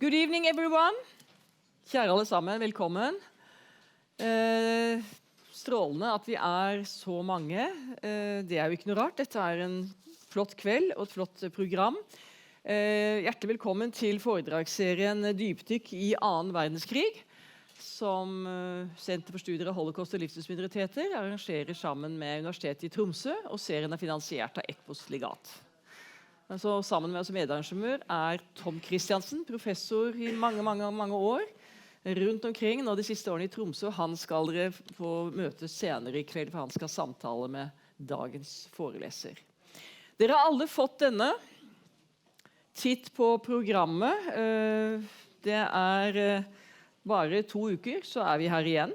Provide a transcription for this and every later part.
Good evening, everyone. Kjære alle sammen, velkommen. Strålende at vi så mange. Det jo ikke noe rart. Dette en flott kveld og et flott program. Hjertelig velkommen til foredragsserien Dypdykk I annen verdenskrig, som Senter for studier av holocaust og livssynsminoriteter arrangerer sammen med Universitetet I Tromsø, og serien finansiert av Ekpos legat. Så sammen med oss medarrangør Tom Kristiansen, professor I mange år rundt omkring, og de siste årene I Tromsø. Han skal dere få møte senere I kveld, for han skal samtale med dagens foreleser. Dere har alle fått denne. Titt på programmet. Det bare 2 uker, så vi her igjen.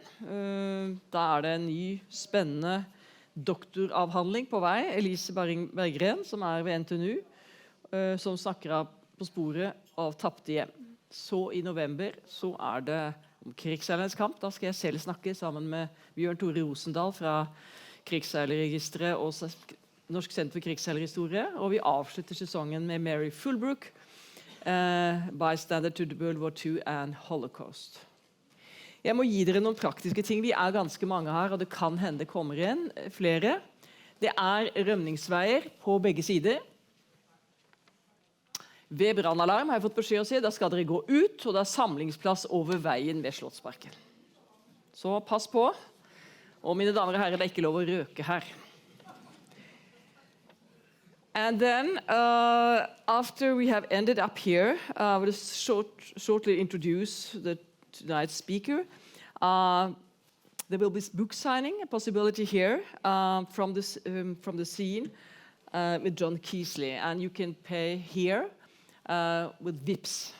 Da det en ny, spennende doktoravhandling på vei. Elise Berggren, som ved NTNU, som snakker på sporet av tapte hjem. Så I november så det om krigsseilernes kamp. Da skal jeg selv snakke sammen med Bjørn Tore Rosendal fra krigsseilerregisteret og Norsk Senter for krigsseilerhistorie. Og vi avslutter sesongen med Mary Fulbrook, Bystander to the World War II and Holocaust. Jeg må gi dere noen praktiske ting. Vi ganske mange her, og det kan hende det kommer inn flere. Det rømningsveier på begge sider. Ved brannalarm har jeg fått beskjed å si, da skal dere gå ut, og det samlingsplass over veien ved Slottsparken. Så pass på. Og mine damer og herrer, det ikke lov å røke her. And then, after we have ended up here, I will shortly introduce tonight's speaker. There will be book signing, a possibility here from the scene with John Kiszely, and you can pay here with VIPs.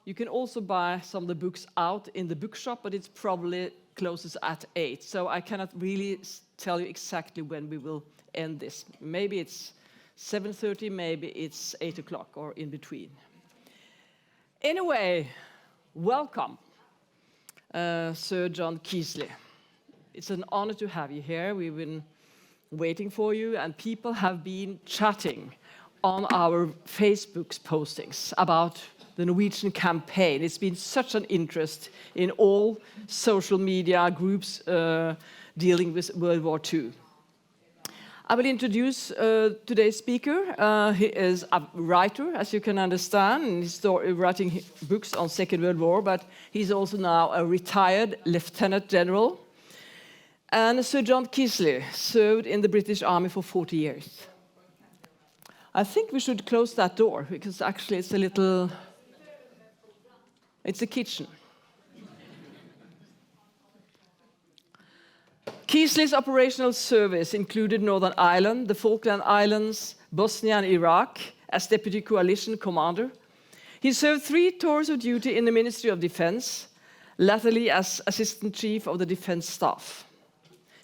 You can also buy some of the books out in the bookshop, but it's probably closes at 8. So I cannot really tell you exactly when we will end this. Maybe it's 7:30, maybe it's 8 o'clock or in between. Anyway, welcome, Sir John Kiszely. It's an honor to have you here. We've been waiting for you, and people have been chatting on our Facebook postings about the Norwegian campaign. It's been such an interest in all social media groups dealing with World War II. I will introduce today's speaker. He is a writer, as you can understand, and he's writing books on Second World War, but he's also now a retired lieutenant general. And Sir John Kiszely served in the British Army for 40 years. I think we should close that door, because actually it's a kitchen. Kiszely's operational service included Northern Ireland, the Falkland Islands, Bosnia and Iraq as Deputy Coalition Commander. He served 3 tours of duty in the Ministry of Defense, latterly as Assistant Chief of the Defense Staff.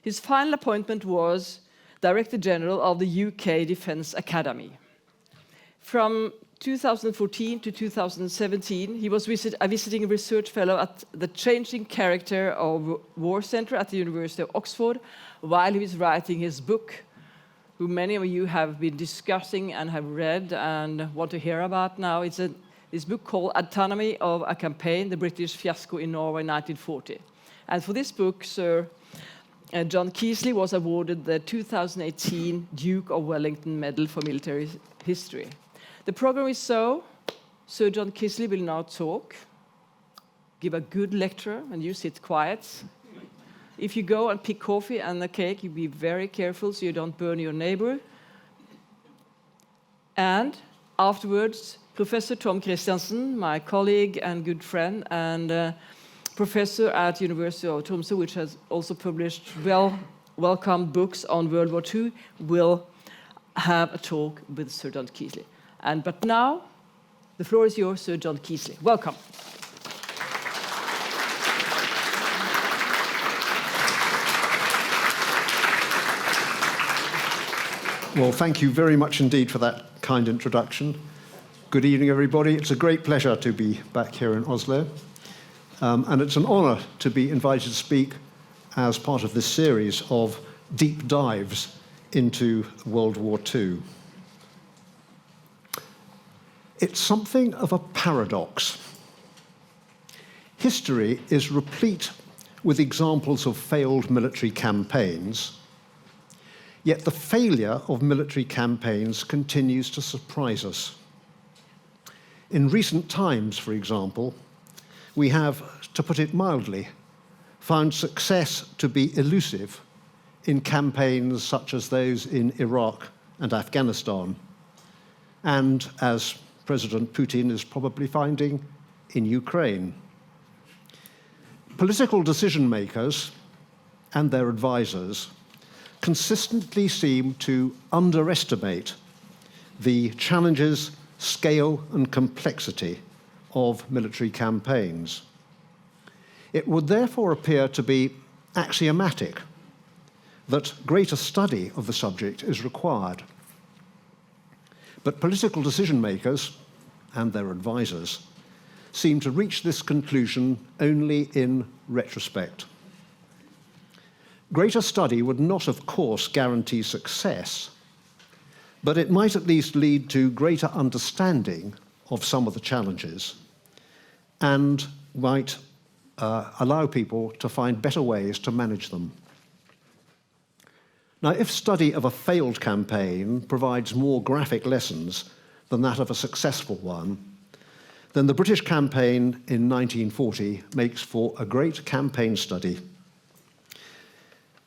His final appointment was Director General of the UK Defence Academy. From 2014 to 2017, he was a visiting research fellow at the Changing Character of War Center at the University of Oxford, while he was writing his book, who many of you have been discussing and have read and want to hear about now. It's this book called Autonomy of a Campaign, the British Fiasko in Norway 1940. And for this book, Sir John Kiszely was awarded the 2018 Duke of Wellington Medal for Military History. The program is so, Sir John Kiszely will now talk, give a good lecture, and you sit quiet. If you go and pick coffee and a cake, you be very careful so you don't burn your neighbor. And afterwards, Professor Tom Kristiansen, my colleague and good friend, and professor at University of Tromsø, which has also published welcome books on World War II, will have a talk with Sir John Kiszely. But now, the floor is yours, Sir John Kiszely. Welcome. Well, thank you very much indeed for that kind introduction. Good evening, everybody. It's a great pleasure to be back here in Oslo. And it's an honor to be invited to speak as part of this series of deep dives into World War II. It's something of a paradox History is replete with examples of failed military campaigns, yet the failure of military campaigns continues to surprise us. In recent times, for example, we have, to put it mildly, found success to be elusive in campaigns such as those in Iraq and Afghanistan, and, as President Putin is probably finding, in Ukraine. Political decision makers and their advisors consistently seem to underestimate the challenges, scale, and complexity of military campaigns. It would therefore appear to be axiomatic that greater study of the subject is required. But political decision makers and their advisors seem to reach this conclusion only in retrospect. Greater study would not, of course, guarantee success, but it might at least lead to greater understanding of some of the challenges and might allow people to find better ways to manage them. Now, if study of a failed campaign provides more graphic lessons than that of a successful one, then the British campaign in 1940 makes for a great campaign study.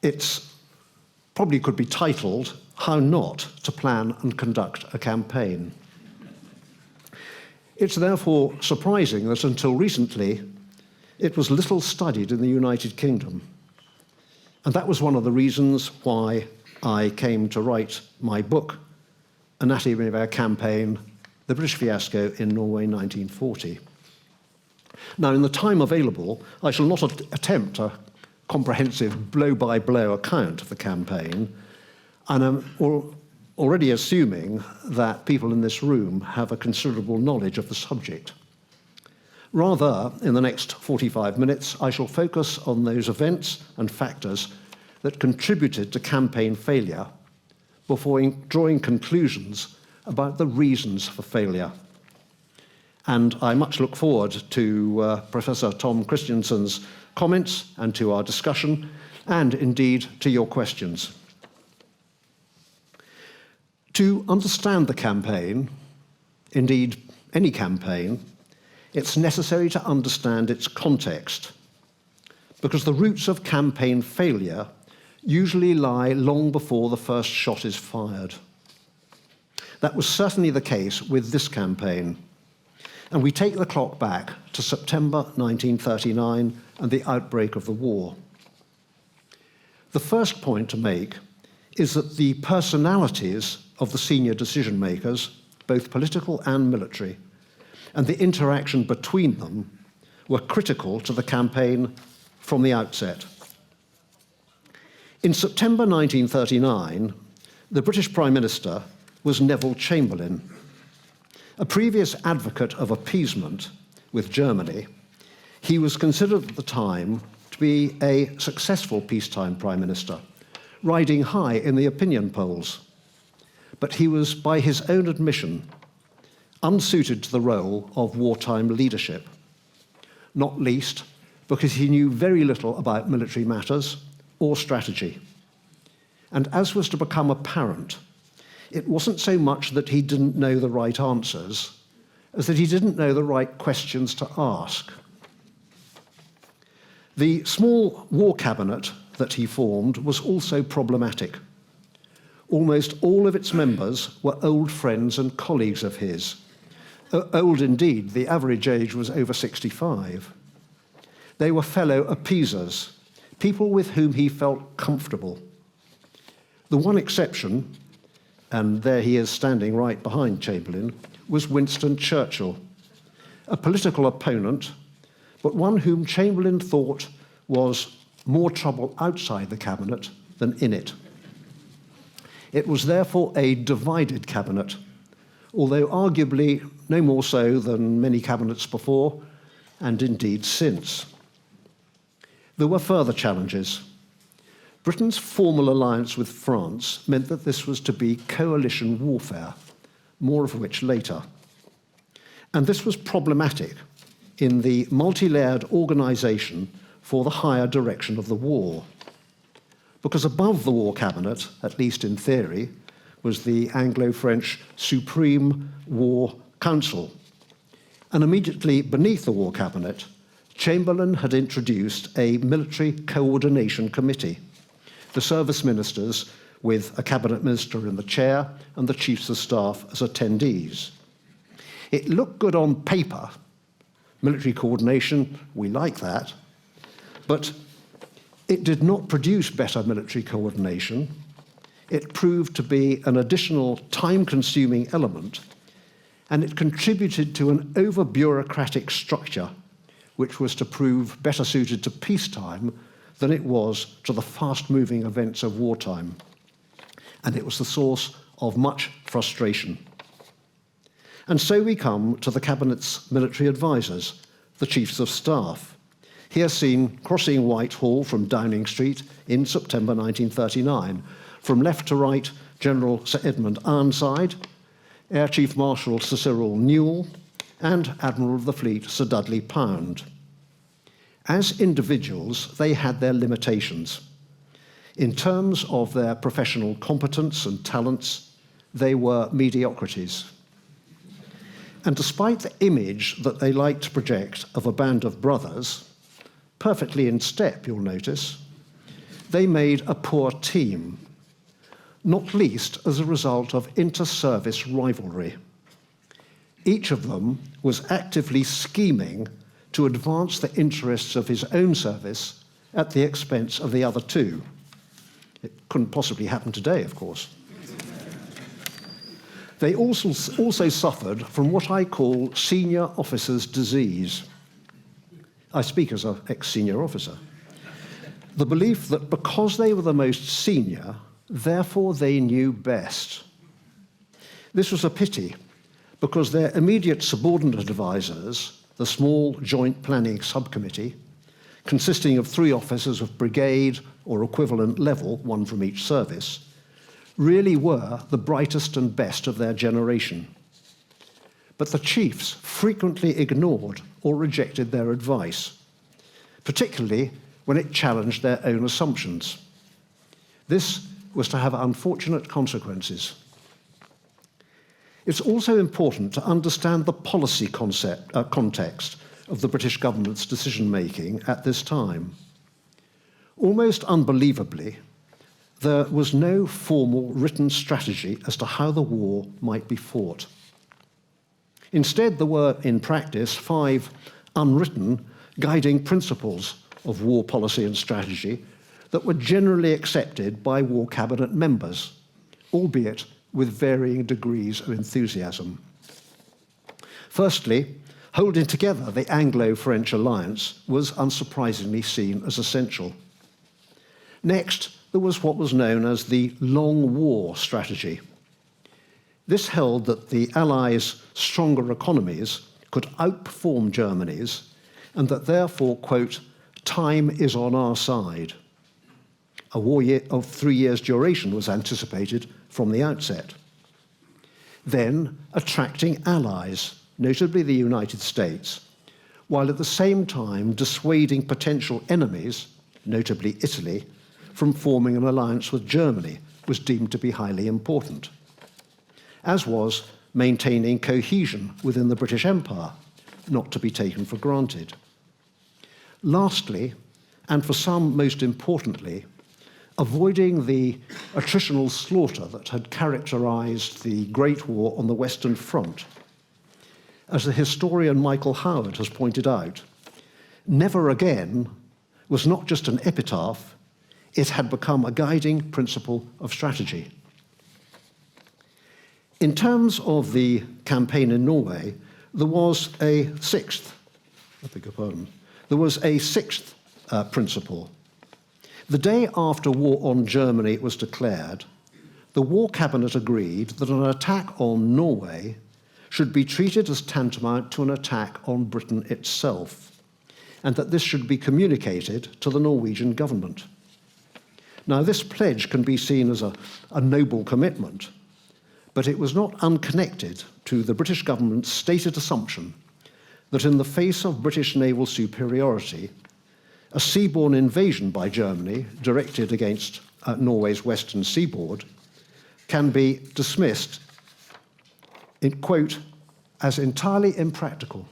It probably could be titled, How Not to Plan and Conduct a Campaign. It's therefore surprising that until recently, it was little studied in the United Kingdom. And that was one of the reasons why I came to write my book, Anatomy of Our Campaign, The British Fiasco in Norway 1940. Now, in the time available, I shall not attempt a comprehensive blow-by-blow account of the campaign, and I'm already assuming that people in this room have a considerable knowledge of the subject. Rather, in the next 45 minutes, I shall focus on those events and factors that contributed to campaign failure before drawing conclusions about the reasons for failure. And I much look forward to Professor Tom Kristiansen's comments and to our discussion, and indeed to your questions. To understand the campaign, indeed any campaign, it's necessary to understand its context, because the roots of campaign failure usually lie long before the first shot is fired. That was certainly the case with this campaign, and we take the clock back to September 1939 and the outbreak of the war. The first point to make is that the personalities of the senior decision makers, both political and military, and the interaction between them were critical to the campaign from the outset. In September 1939, the British Prime Minister was Neville Chamberlain. A previous advocate of appeasement with Germany, he was considered at the time to be a successful peacetime Prime Minister, riding high in the opinion polls. But he was, by his own admission, unsuited to the role of wartime leadership, not least because he knew very little about military matters or strategy. And as was to become apparent, it wasn't so much that he didn't know the right answers as that he didn't know the right questions to ask. The small war cabinet that he formed was also problematic. Almost all of its members were old friends and colleagues of his. Old indeed, the average age was over 65. They were fellow appeasers, people with whom he felt comfortable. The one exception, and there he is standing right behind Chamberlain, was Winston Churchill, a political opponent, but one whom Chamberlain thought was more trouble outside the cabinet than in it. It was therefore a divided cabinet, although arguably no more so than many cabinets before, and indeed since. There were further challenges. Britain's formal alliance with France meant that this was to be coalition warfare, more of which later. And this was problematic in the multi-layered organisation for the higher direction of the war. Because above the War Cabinet, at least in theory, was the Anglo-French Supreme War Council. And immediately beneath the War Cabinet, Chamberlain had introduced a military coordination committee, the service ministers with a cabinet minister in the chair and the chiefs of staff as attendees. It looked good on paper. Military coordination, we like that. But it did not produce better military coordination. It proved to be an additional time-consuming element, and it contributed to an over-bureaucratic structure which was to prove better suited to peacetime than it was to the fast-moving events of wartime. And it was the source of much frustration. And so we come to the Cabinet's military advisors, the chiefs of staff, here seen crossing Whitehall from Downing Street in September 1939. From left to right, General Sir Edmund Ironside, Air Chief Marshal Sir Cyril Newall, and Admiral of the Fleet Sir Dudley Pound. As individuals, they had their limitations. In terms of their professional competence and talents, they were mediocrities. And despite the image that they liked to project of a band of brothers, perfectly in step, you'll notice, they made a poor team, not least as a result of inter-service rivalry. Each of them was actively scheming to advance the interests of his own service at the expense of the other two. It couldn't possibly happen today, of course. They also suffered from what I call senior officer's disease. I speak as an ex-senior officer. The belief that because they were the most senior, therefore they knew best. This was a pity, because their immediate subordinate advisors, the small Joint Planning Subcommittee, consisting of 3 officers of brigade or equivalent level, one from each service, really were the brightest and best of their generation. But the chiefs frequently ignored or rejected their advice, particularly when it challenged their own assumptions. This was to have unfortunate consequences. It's also important to understand the policy context of the British government's decision-making at this time. Almost unbelievably, there was no formal written strategy as to how the war might be fought. Instead, there were, in practice, 5 unwritten guiding principles of war policy and strategy that were generally accepted by War Cabinet members, albeit with varying degrees of enthusiasm. Firstly, holding together the Anglo-French alliance was unsurprisingly seen as essential. Next, there was what was known as the long war strategy. This held that the Allies' stronger economies could outperform Germany's, and that therefore, quote, time is on our side. A war of 3 years' duration was anticipated from the outset. Then, attracting allies, notably the United States, while at the same time dissuading potential enemies, notably Italy, from forming an alliance with Germany was deemed to be highly important, as was maintaining cohesion within the British Empire, not to be taken for granted. Lastly, and for some most importantly, avoiding the attritional slaughter that had characterized the Great War on the Western Front. As the historian Michael Howard has pointed out, never again was not just an epitaph, it had become a guiding principle of strategy. In terms of the campaign in Norway, there was a sixth principle. The day after war on Germany was declared, the War Cabinet agreed that an attack on Norway should be treated as tantamount to an attack on Britain itself, and that this should be communicated to the Norwegian government. Now, this pledge can be seen as a noble commitment, but it was not unconnected to the British government's stated assumption that in the face of British naval superiority, a seaborne invasion by Germany directed against Norway's western seaboard can be dismissed, in quote, as entirely impractical.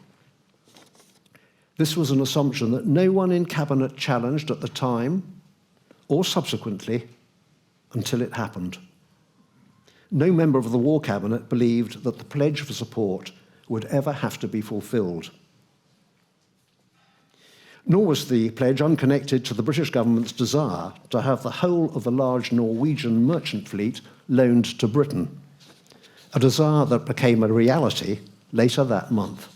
This was an assumption that no one in cabinet challenged at the time or subsequently until it happened. No member of the War Cabinet believed that the pledge for support would ever have to be fulfilled. Nor was the pledge unconnected to the British government's desire to have the whole of the large Norwegian merchant fleet loaned to Britain, a desire that became a reality later that month.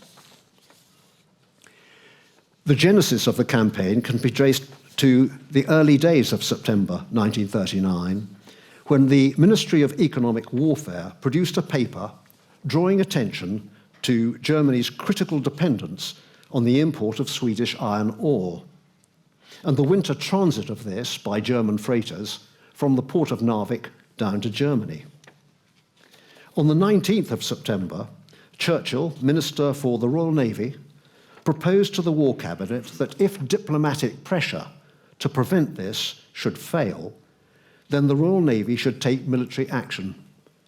The genesis of the campaign can be traced to the early days of September 1939, when the Ministry of Economic Warfare produced a paper drawing attention to Germany's critical dependence on the import of Swedish iron ore, and the winter transit of this by German freighters from the port of Narvik down to Germany. On the 19th of September, Churchill, Minister for the Royal Navy, proposed to the War Cabinet that if diplomatic pressure to prevent this should fail, then the Royal Navy should take military action,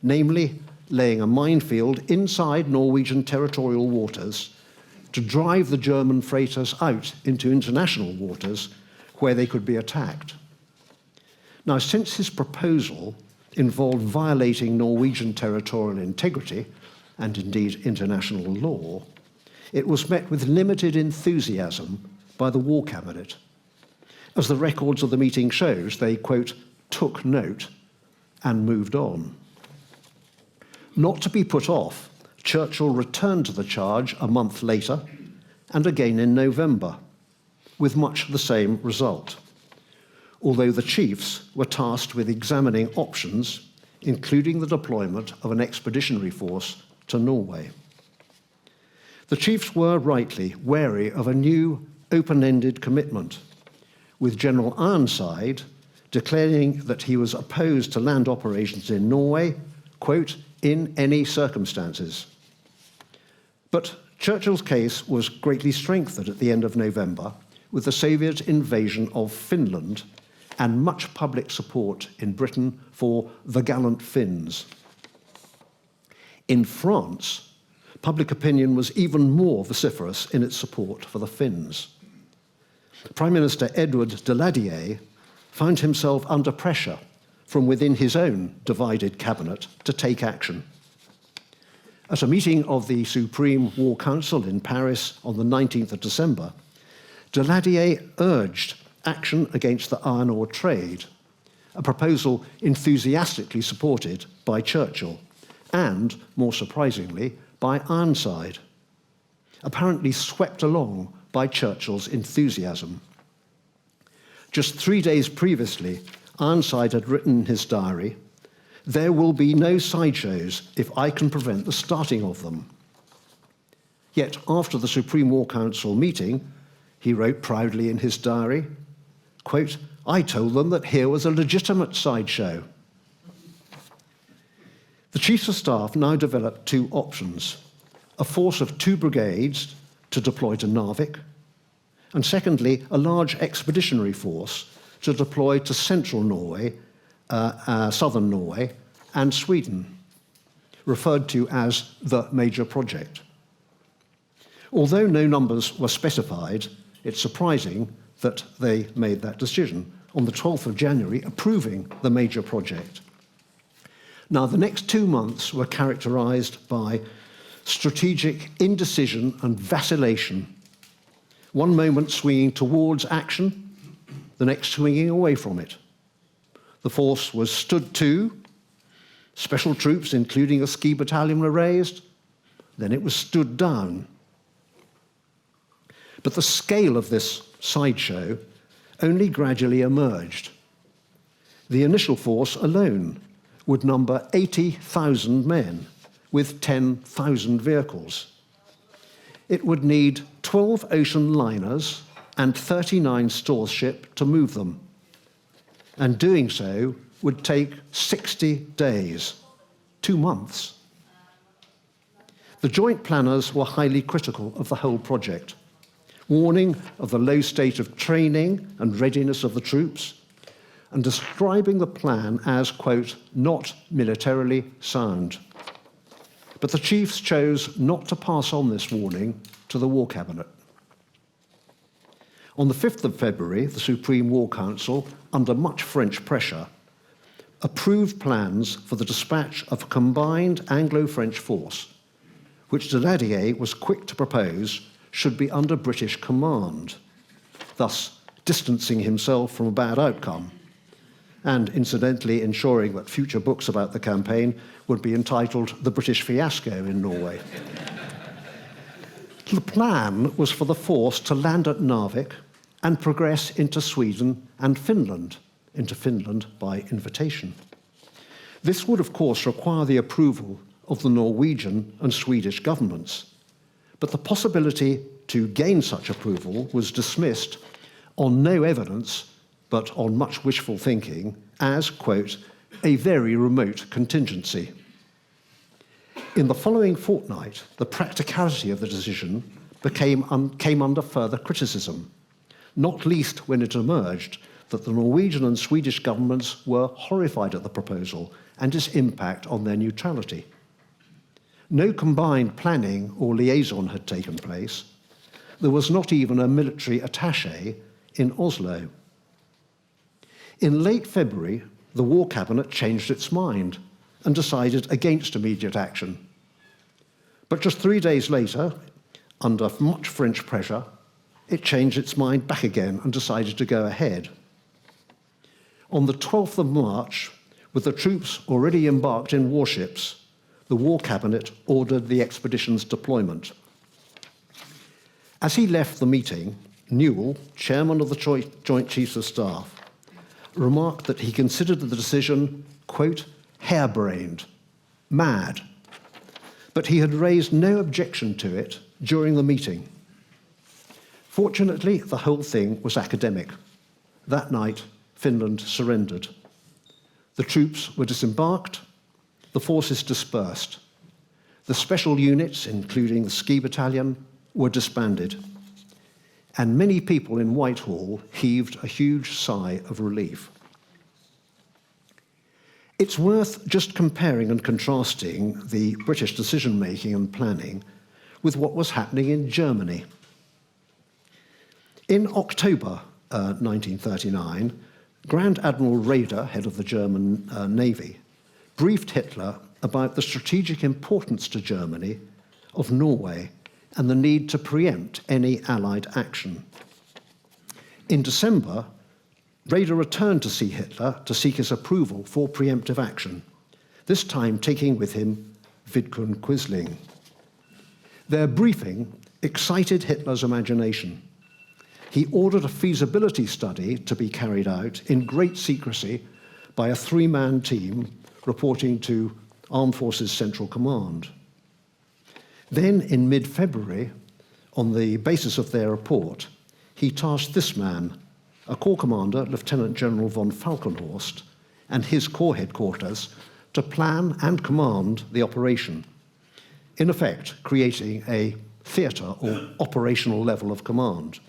namely laying a minefield inside Norwegian territorial waters to drive the German freighters out into international waters where they could be attacked. Now, since his proposal involved violating Norwegian territorial integrity and indeed international law, it was met with limited enthusiasm by the War Cabinet. As the records of the meeting shows, they, quote, took note and moved on. Not to be put off, Churchill returned to the charge a month later and again in November, with much the same result, although the chiefs were tasked with examining options, including the deployment of an expeditionary force to Norway. The chiefs were rightly wary of a new open-ended commitment, with General Ironside declaring that he was opposed to land operations in Norway, quote, in any circumstances. But Churchill's case was greatly strengthened at the end of November with the Soviet invasion of Finland and much public support in Britain for the gallant Finns. In France, public opinion was even more vociferous in its support for the Finns. Prime Minister Edward Daladier found himself under pressure from within his own divided cabinet to take action. At a meeting of the Supreme War Council in Paris on the 19th of December, Daladier urged action against the iron ore trade, a proposal enthusiastically supported by Churchill and, more surprisingly, by Ironside, apparently swept along by Churchill's enthusiasm. Just 3 days previously, Ironside had written in his diary, "There will be no sideshows if I can prevent the starting of them." Yet after the Supreme War Council meeting, he wrote proudly in his diary, quote, "I told them that here was a legitimate sideshow." The Chiefs of Staff now developed two options: a force of 2 brigades to deploy to Narvik, and secondly, a large expeditionary force to deploy to central Norway, southern Norway, and Sweden, referred to as the major project. Although no numbers were specified, it's surprising that they made that decision on the 12th of January, approving the major project. Now, the next 2 months were characterized by strategic indecision and vacillation, one moment swinging towards action, the next swinging away from it. The force was stood to, special troops, including a ski battalion, were raised, then it was stood down. But the scale of this sideshow only gradually emerged. The initial force alone would number 80,000 men with 10,000 vehicles. It would need 12 ocean liners and 39 stores ships to move them, and doing so would take 60 days, 2 months. The joint planners were highly critical of the whole project, warning of the low state of training and readiness of the troops, and describing the plan as, quote, not militarily sound. But the chiefs chose not to pass on this warning to the War Cabinet. On the 5th of February, the Supreme War Council, under much French pressure, approved plans for the dispatch of a combined Anglo-French force, which Daladier was quick to propose should be under British command, thus distancing himself from a bad outcome, and incidentally ensuring that future books about the campaign would be entitled The British Fiasco in Norway. The plan was for the force to land at Narvik and progress into Sweden and Finland, into Finland by invitation. This would, of course, require the approval of the Norwegian and Swedish governments, but the possibility to gain such approval was dismissed on no evidence, but on much wishful thinking, as, quote, a very remote contingency. In the following fortnight, the practicality of the decision came under further criticism, not least when it emerged that the Norwegian and Swedish governments were horrified at the proposal and its impact on their neutrality. No combined planning or liaison had taken place. There was not even a military attaché in Oslo. In late February, the War Cabinet changed its mind and decided against immediate action. But just 3 days later, under much French pressure, it changed its mind back again and decided to go ahead. On the 12th of March, with the troops already embarked in warships, the War Cabinet ordered the expedition's deployment. As he left the meeting, Newell, chairman of the Joint Chiefs of Staff, remarked that he considered the decision, quote, harebrained, mad, but he had raised no objection to it during the meeting. Fortunately, the whole thing was academic. That night, Finland surrendered. The troops were disembarked, the forces dispersed. The special units, including the ski battalion, were disbanded. And many people in Whitehall heaved a huge sigh of relief. It's worth just comparing and contrasting the British decision-making and planning with what was happening in Germany. In October 1939, Grand Admiral Raeder, head of the German Navy, briefed Hitler about the strategic importance to Germany of Norway and the need to preempt any Allied action. In December, Raeder returned to see Hitler to seek his approval for preemptive action, this time taking with him Vidkun Quisling. Their briefing excited Hitler's imagination. He ordered a feasibility study to be carried out in great secrecy by a 3-man team reporting to Armed Forces Central Command. Then, in mid-February, on the basis of their report, he tasked this man, a Corps Commander, Lieutenant General von Falkenhorst, and his Corps headquarters to plan and command the operation, in effect creating a theatre or operational level of command.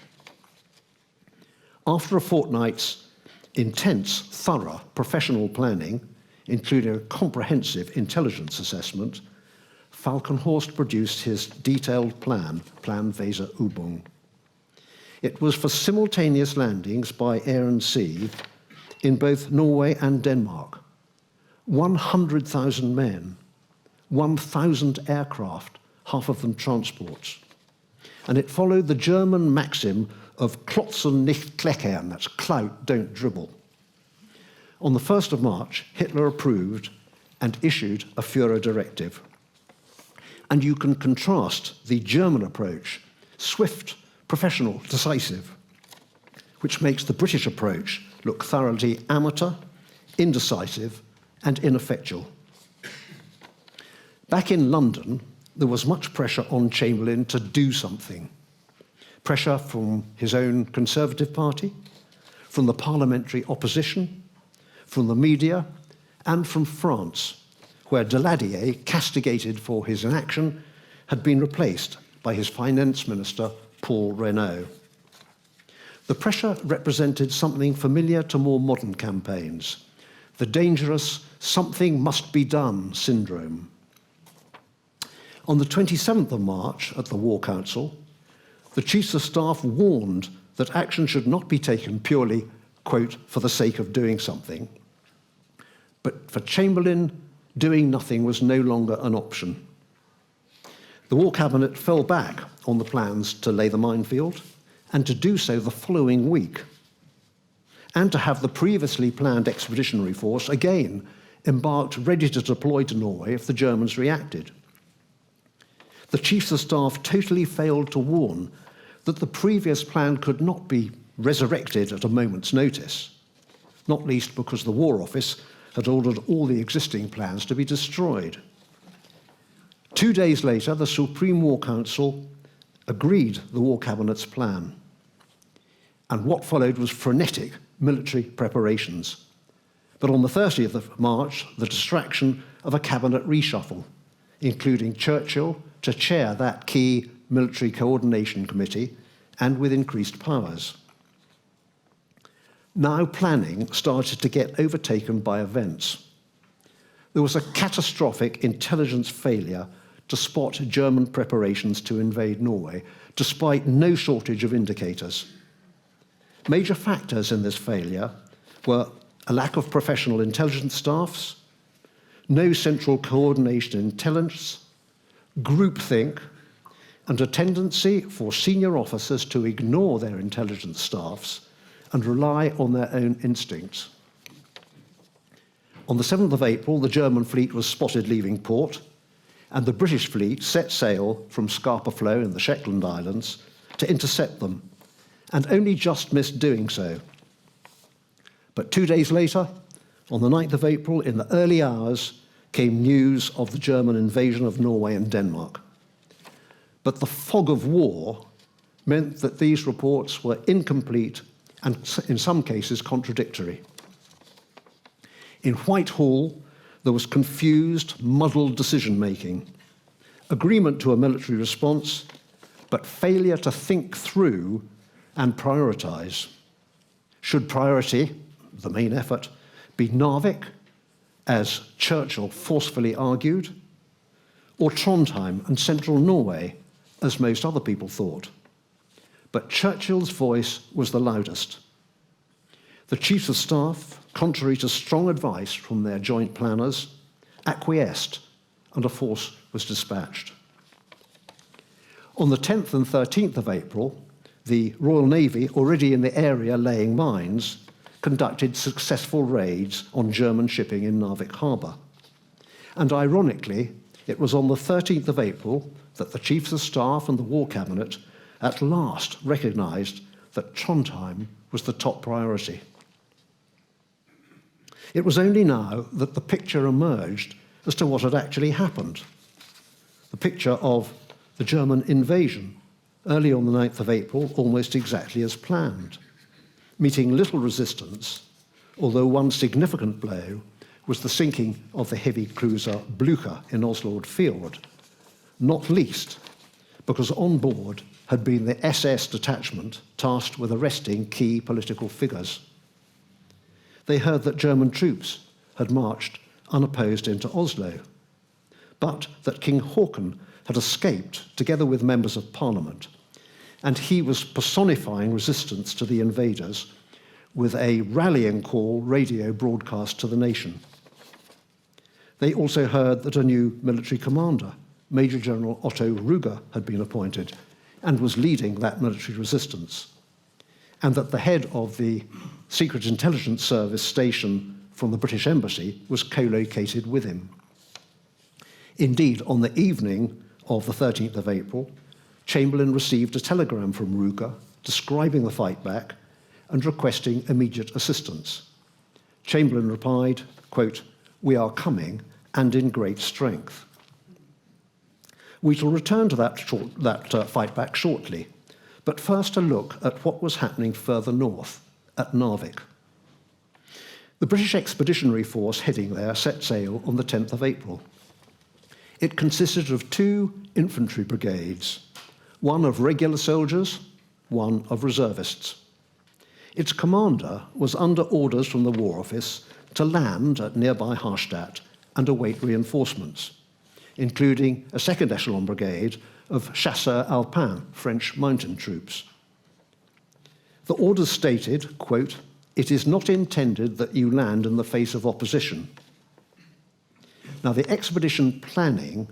After a fortnight's intense, thorough professional planning, including a comprehensive intelligence assessment, Falkenhorst produced his detailed plan, Planweser-Übung. It was for simultaneous landings by air and sea in both Norway and Denmark. 100,000 men, 1,000 aircraft, half of them transports. And it followed the German maxim of klotzen nicht kleckern, that's clout, don't dribble. On the 1st of March, Hitler approved and issued a Führer directive. And you can contrast the German approach, swift, professional, decisive, which makes the British approach look thoroughly amateur, indecisive, and ineffectual. Back in London, there was much pressure on Chamberlain to do something. Pressure from his own Conservative Party, from the parliamentary opposition, from the media, and from France, where Daladier, castigated for his inaction, had been replaced by his finance minister, Paul Reynaud. The pressure represented something familiar to more modern campaigns, the dangerous "something must be done" syndrome. On the 27th of March at the War Council, the Chiefs of Staff warned that action should not be taken purely, quote, for the sake of doing something. But for Chamberlain, doing nothing was no longer an option. The War Cabinet fell back on the plans to lay the minefield, and to do so the following week, and to have the previously planned expeditionary force again embarked ready to deploy to Norway if the Germans reacted. The Chiefs of Staff totally failed to warn that the previous plan could not be resurrected at a moment's notice, not least because the War Office had ordered all the existing plans to be destroyed. 2 days later, the Supreme War Council agreed the War Cabinet's plan. And what followed was frenetic military preparations. But on the 30th of March, the distraction of a cabinet reshuffle, including Churchill to chair that key military coordination committee and with increased powers. Now planning started to get overtaken by events. There was a catastrophic intelligence failure to spot German preparations to invade Norway, despite no shortage of indicators. Major factors in this failure were a lack of professional intelligence staffs, no central coordination intelligence, groupthink, and a tendency for senior officers to ignore their intelligence staffs and rely on their own instincts. On the 7th of April, the German fleet was spotted leaving port, and the British fleet set sail from Scapa Flow in the Shetland Islands to intercept them, and only just missed doing so. But 2 days later, on the 9th of April, in the early hours, came news of the German invasion of Norway and Denmark. But the fog of war meant that these reports were incomplete and, in some cases, contradictory. In Whitehall, there was confused, muddled decision-making, agreement to a military response, but failure to think through and prioritize. Should priority, the main effort, be Narvik, as Churchill forcefully argued, or Trondheim and central Norway, as most other people thought? But Churchill's voice was the loudest. The Chiefs of Staff, contrary to strong advice from their joint planners, acquiesced, and a force was dispatched. On the 10th and 13th of April, the Royal Navy, already in the area laying mines, conducted successful raids on German shipping in Narvik harbour. And ironically, it was on the 13th of April that the Chiefs of Staff and the War Cabinet at last recognised that Trondheim was the top priority. It was only now that the picture emerged as to what had actually happened. The picture of the German invasion, early on the 9th of April, almost exactly as planned, meeting little resistance, although one significant blow was the sinking of the heavy cruiser Blucher in Oslo Fjord, not least because on board had been the SS detachment tasked with arresting key political figures. They heard that German troops had marched unopposed into Oslo, but that King Haakon had escaped together with members of Parliament, and he was personifying resistance to the invaders with a rallying call radio broadcast to the nation. They also heard that a new military commander, Major General Otto Ruger, had been appointed and was leading that military resistance, and that the head of the Secret Intelligence Service station from the British Embassy was co-located with him. Indeed, on the evening of the 13th of April, Chamberlain received a telegram from Ruger describing the fight back and requesting immediate assistance. Chamberlain replied, quote, "We are coming and in great strength." We shall return to that fight back shortly, but first a look at what was happening further north, at Narvik. The British Expeditionary Force heading there set sail on the 10th of April. It consisted of 2 infantry brigades, one of regular soldiers, one of reservists. Its commander was under orders from the War Office to land at nearby Harstadt and await reinforcements, including a second echelon brigade of chasseurs alpins, French mountain troops. The orders stated, quote, "It is not intended that you land in the face of opposition." Now, the expedition planning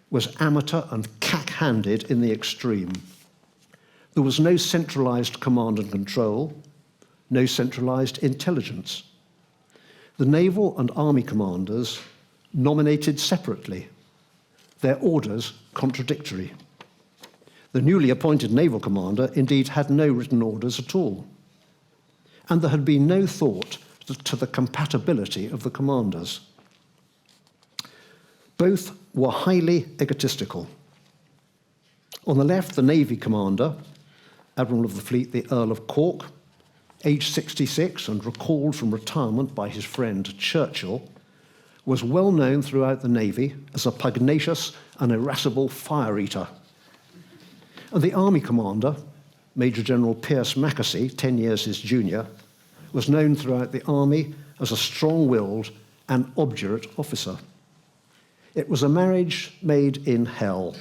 was amateur and cack-handed in the extreme. There was no centralized command and control, no centralized intelligence. The naval and army commanders nominated separately, their orders contradictory. The newly appointed naval commander indeed had no written orders at all. And there had been no thought to the compatibility of the commanders. Both were highly egotistical. On the left, the Navy commander, Admiral of the Fleet, the Earl of Cork, aged 66 and recalled from retirement by his friend Churchill, was well known throughout the Navy as a pugnacious and irascible fire-eater. And the Army commander, Major General Pierce Mackesy, 10 years his junior, was known throughout the Army as a strong-willed and obdurate officer. It was a marriage made in hell.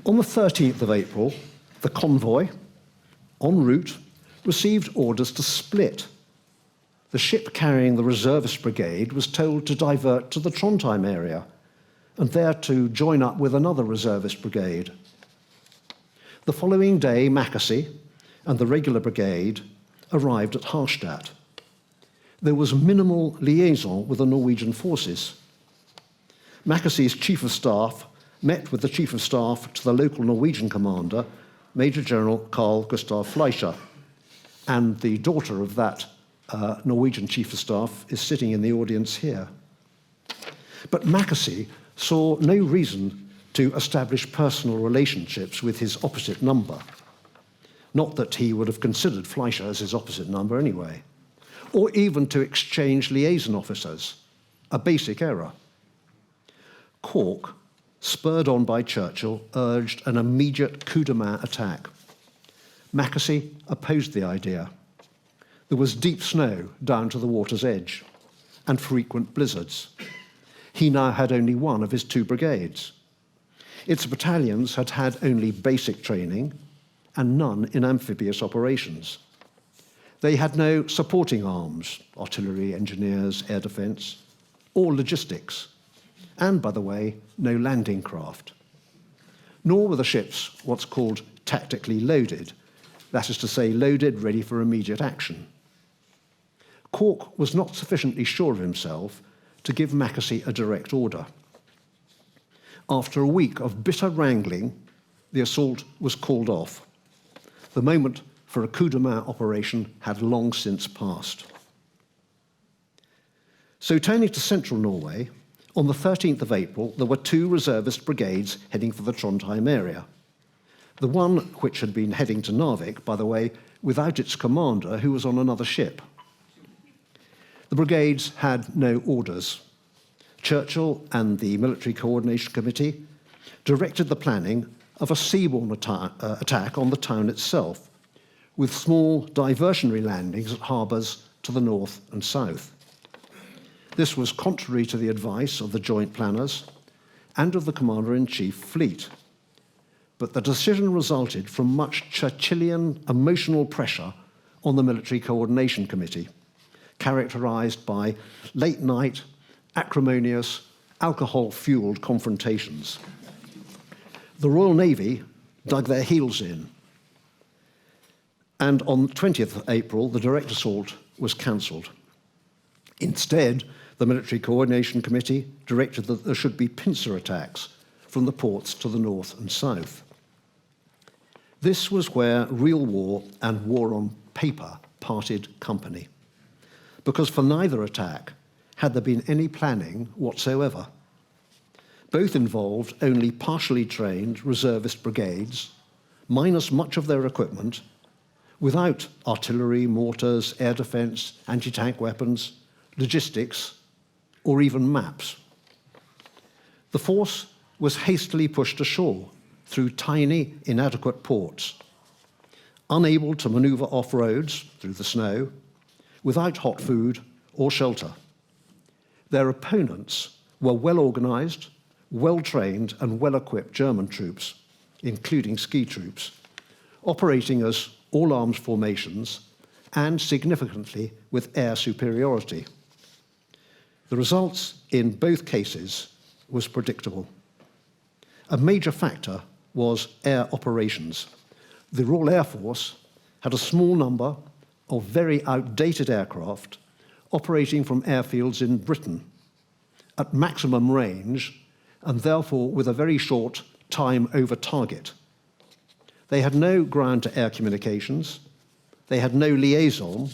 On the 13th of April, the convoy, en route, received orders to split. The ship carrying the reservist brigade was told to divert to the Trondheim area and there to join up with another reservist brigade. The following day, Mackesy and the regular brigade arrived at Harstadt. There was minimal liaison with the Norwegian forces. Mackesy's chief of staff met with the chief of staff to the local Norwegian commander, Major General Carl Gustav Fleischer, and the daughter of that Norwegian chief of staff is sitting in the audience here. But Mackesy saw no reason to establish personal relationships with his opposite number. Not that he would have considered Fleischer as his opposite number anyway, or even to exchange liaison officers, a basic error. Cork, spurred on by Churchill, urged an immediate coup de main attack. Mackesy opposed the idea. There was deep snow down to the water's edge and frequent blizzards. He now had only one of his 2 brigades. Its battalions had had only basic training and none in amphibious operations. They had no supporting arms, artillery, engineers, air defense, or logistics, and, by the way, no landing craft. Nor were the ships what's called tactically loaded, that is to say, loaded, ready for immediate action. Cork was not sufficiently sure of himself to give Mackesy a direct order. After a week of bitter wrangling, the assault was called off. The moment for a coup de main operation had long since passed. So turning to central Norway, on the 13th of April, there were 2 reservist brigades heading for the Trondheim area. The one which had been heading to Narvik, by the way, without its commander, who was on another ship. The brigades had no orders. Churchill and the Military Coordination Committee directed the planning of a seaborne attack on the town itself, with small diversionary landings at harbours to the north and south. This was contrary to the advice of the joint planners and of the Commander-in-Chief Fleet. But the decision resulted from much Churchillian emotional pressure on the Military Coordination Committee, characterized by late-night, acrimonious, alcohol-fueled confrontations. The Royal Navy dug their heels in, and on 20th of April, the direct assault was cancelled. Instead, the Military Coordination Committee directed that there should be pincer attacks from the ports to the north and south. This was where real war and war on paper parted company, because for neither attack had there been any planning whatsoever. Both involved only partially trained reservist brigades, minus much of their equipment, without artillery, mortars, air defense, anti-tank weapons, logistics, or even maps. the force was hastily pushed ashore through tiny, inadequate ports, unable to maneuver off roads through the snow, without hot food or shelter. Their opponents were well-organized, well-trained and well-equipped German troops, including ski troops, operating as all-arms formations and, significantly, with air superiority. The results in both cases was predictable. A major factor was air operations. The Royal Air Force had a small number of very outdated aircraft operating from airfields in Britain at maximum range and therefore with a very short time over target. They had no ground-to-air communications, they had no liaison,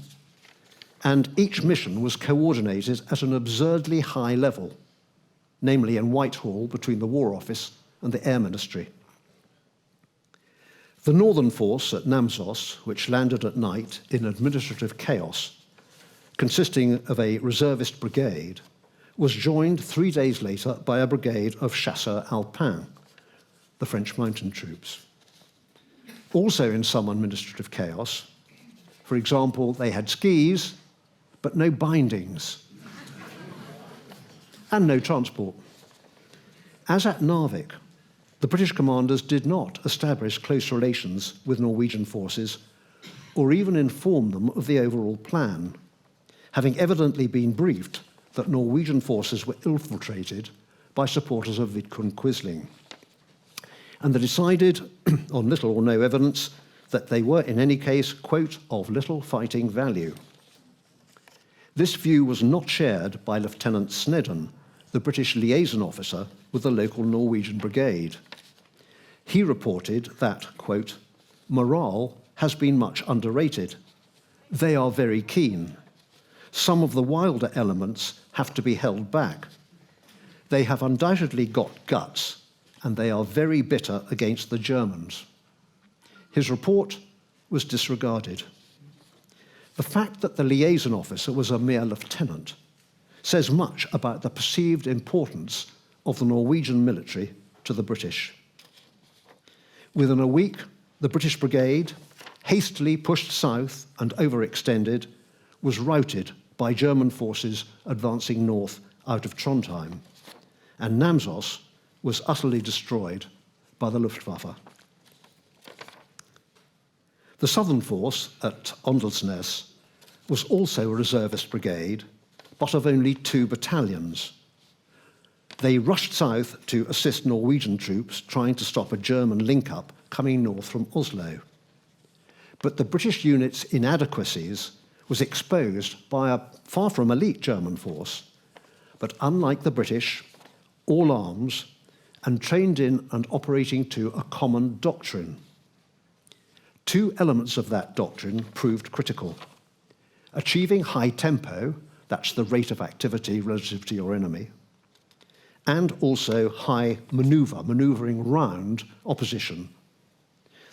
and each mission was coordinated at an absurdly high level, namely in Whitehall between the War Office and the Air Ministry. The Northern Force at Namsos, which landed at night in administrative chaos, consisting of a reservist brigade, was joined 3 days later by a brigade of chasseurs alpins, the French mountain troops. Also in some administrative chaos, for example, they had skis, but no bindings, and no transport. As at Narvik, the British commanders did not establish close relations with Norwegian forces or even inform them of the overall plan, having evidently been briefed that Norwegian forces were infiltrated by supporters of Vidkun Quisling. And they decided, on little or no evidence, that they were in any case, quote, of little fighting value. This view was not shared by Lieutenant Snedden, the British liaison officer with the local Norwegian brigade. He reported that, quote, morale has been much underrated. They are very keen. Some of the wilder elements have to be held back. They have undoubtedly got guts, and they are very bitter against the Germans. His report was disregarded. The fact that the liaison officer was a mere lieutenant says much about the perceived importance of the Norwegian military to the British. Within a week, the British brigade, hastily pushed south and overextended, was routed by German forces advancing north out of Trondheim, and Namsos was utterly destroyed by the Luftwaffe. The Southern Force at Åndalsnes was also a reservist brigade, but of only 2 battalions. They rushed south to assist Norwegian troops trying to stop a German link-up coming north from Oslo. But the British unit's inadequacies was exposed by a far from elite German force, but unlike the British, all arms, and trained in and operating to a common doctrine. 2 elements of that doctrine proved critical. Achieving high tempo, that's the rate of activity relative to your enemy, and also high manoeuvring round opposition.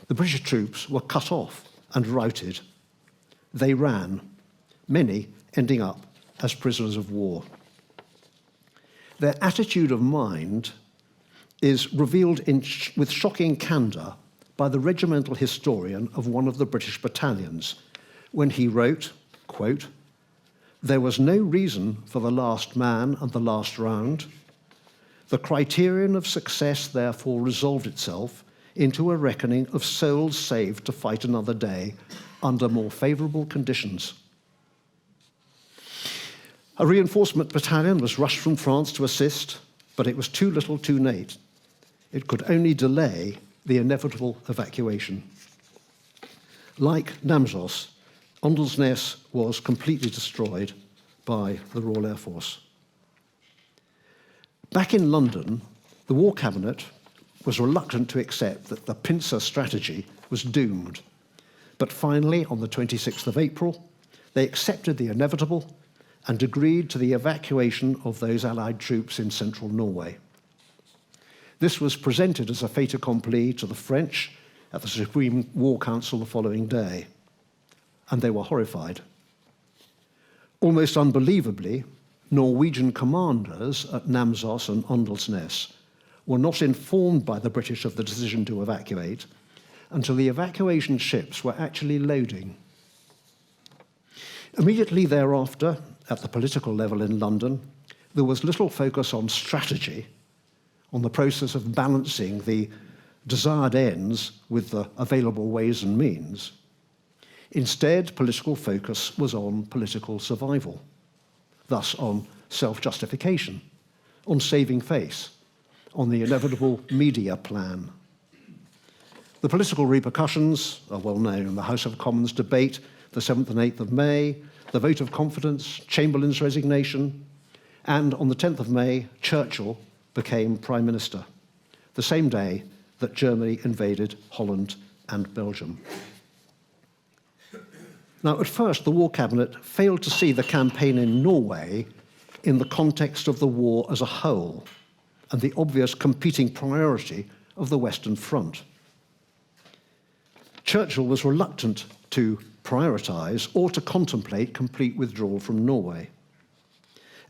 The British troops were cut off and routed. They ran, many ending up as prisoners of war. Their attitude of mind is revealed with shocking candour by the regimental historian of one of the British battalions, when he wrote, quote, there was no reason for the last man and the last round. The criterion of success therefore resolved itself into a reckoning of souls saved to fight another day under more favourable conditions. A reinforcement battalion was rushed from France to assist, but it was too little too late. It could only delay the inevitable evacuation. Like Namsos, Åndalsnes was completely destroyed by the Royal Air Force. Back in London, the War Cabinet was reluctant to accept that the pincer strategy was doomed. But finally, on the 26th of April, they accepted the inevitable and agreed to the evacuation of those Allied troops in central Norway. This was presented as a fait accompli to the French at the Supreme War Council the following day, and they were horrified. Almost unbelievably, Norwegian commanders at Namsos and Åndalsnes were not informed by the British of the decision to evacuate until the evacuation ships were actually loading. Immediately thereafter, at the political level in London, there was little focus on strategy, on the process of balancing the desired ends with the available ways and means. Instead, political focus was on political survival, thus on self-justification, on saving face, on the inevitable media plan. The political repercussions are well known: the House of Commons debate, the 7th and 8th of May, the vote of confidence, Chamberlain's resignation, and on the 10th of May, Churchill became Prime Minister, the same day that Germany invaded Holland and Belgium. Now, at first, the War Cabinet failed to see the campaign in Norway in the context of the war as a whole and the obvious competing priority of the Western Front. Churchill was reluctant to prioritise or to contemplate complete withdrawal from Norway.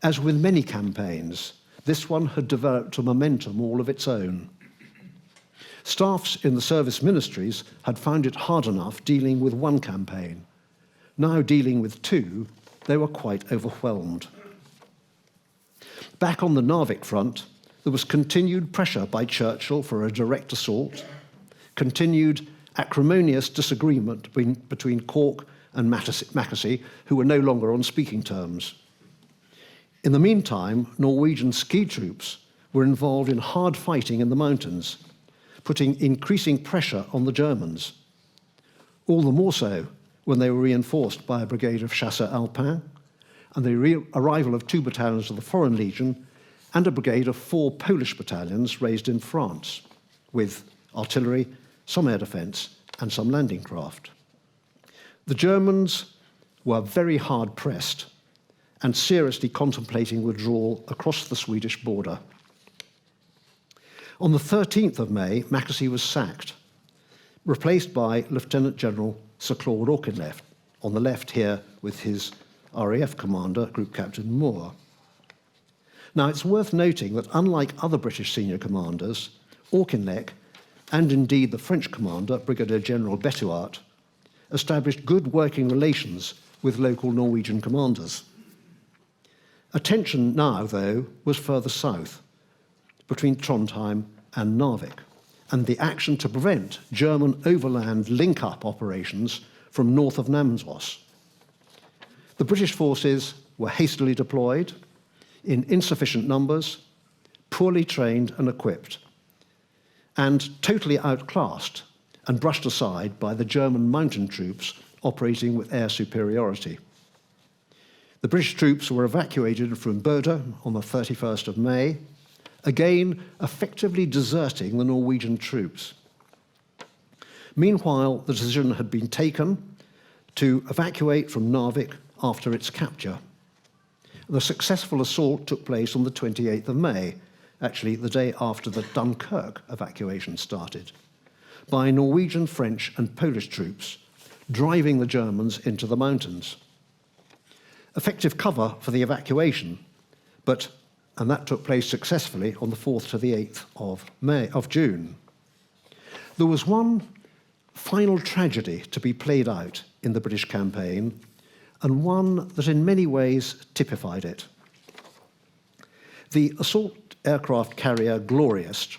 As with many campaigns, this one had developed a momentum all of its own. Staffs in the service ministries had found it hard enough dealing with one campaign. Now dealing with two, they were quite overwhelmed. Back on the Narvik front, there was continued pressure by Churchill for a direct assault, continued acrimonious disagreement between Cork and Mackesy, who were no longer on speaking terms. In the meantime, Norwegian ski troops were involved in hard fighting in the mountains, putting increasing pressure on the Germans, all the more so when they were reinforced by a brigade of chasseurs alpins and the arrival of 2 battalions of the Foreign Legion and a brigade of 4 Polish battalions raised in France, with artillery, some air defence, and some landing craft. The Germans were very hard pressed and seriously contemplating withdrawal across the Swedish border. On the 13th of May, Mackesy was sacked, replaced by Lieutenant General Sir Claude Auchinleck, on the left here with his RAF commander, Group Captain Moore. Now, it's worth noting that unlike other British senior commanders, Auchinleck, and indeed the French commander, Brigadier General Betuart, established good working relations with local Norwegian commanders. Attention now, though, was further south, between Trondheim and Narvik, and the action to prevent German overland link-up operations from north of Namsos. The British forces were hastily deployed, in insufficient numbers, poorly trained and equipped, and totally outclassed and brushed aside by the German mountain troops operating with air superiority. The British troops were evacuated from Bodø on the 31st of May, again effectively deserting the Norwegian troops. Meanwhile, the decision had been taken to evacuate from Narvik after its capture. The successful assault took place on the 28th of May, actually the day after the Dunkirk evacuation started, by Norwegian, French, and Polish troops, driving the Germans into the mountains. Effective cover for the evacuation, and that took place successfully on the 4th to the 8th of June. There was one final tragedy to be played out in the British campaign, and one that in many ways typified it. The assault aircraft carrier Glorious,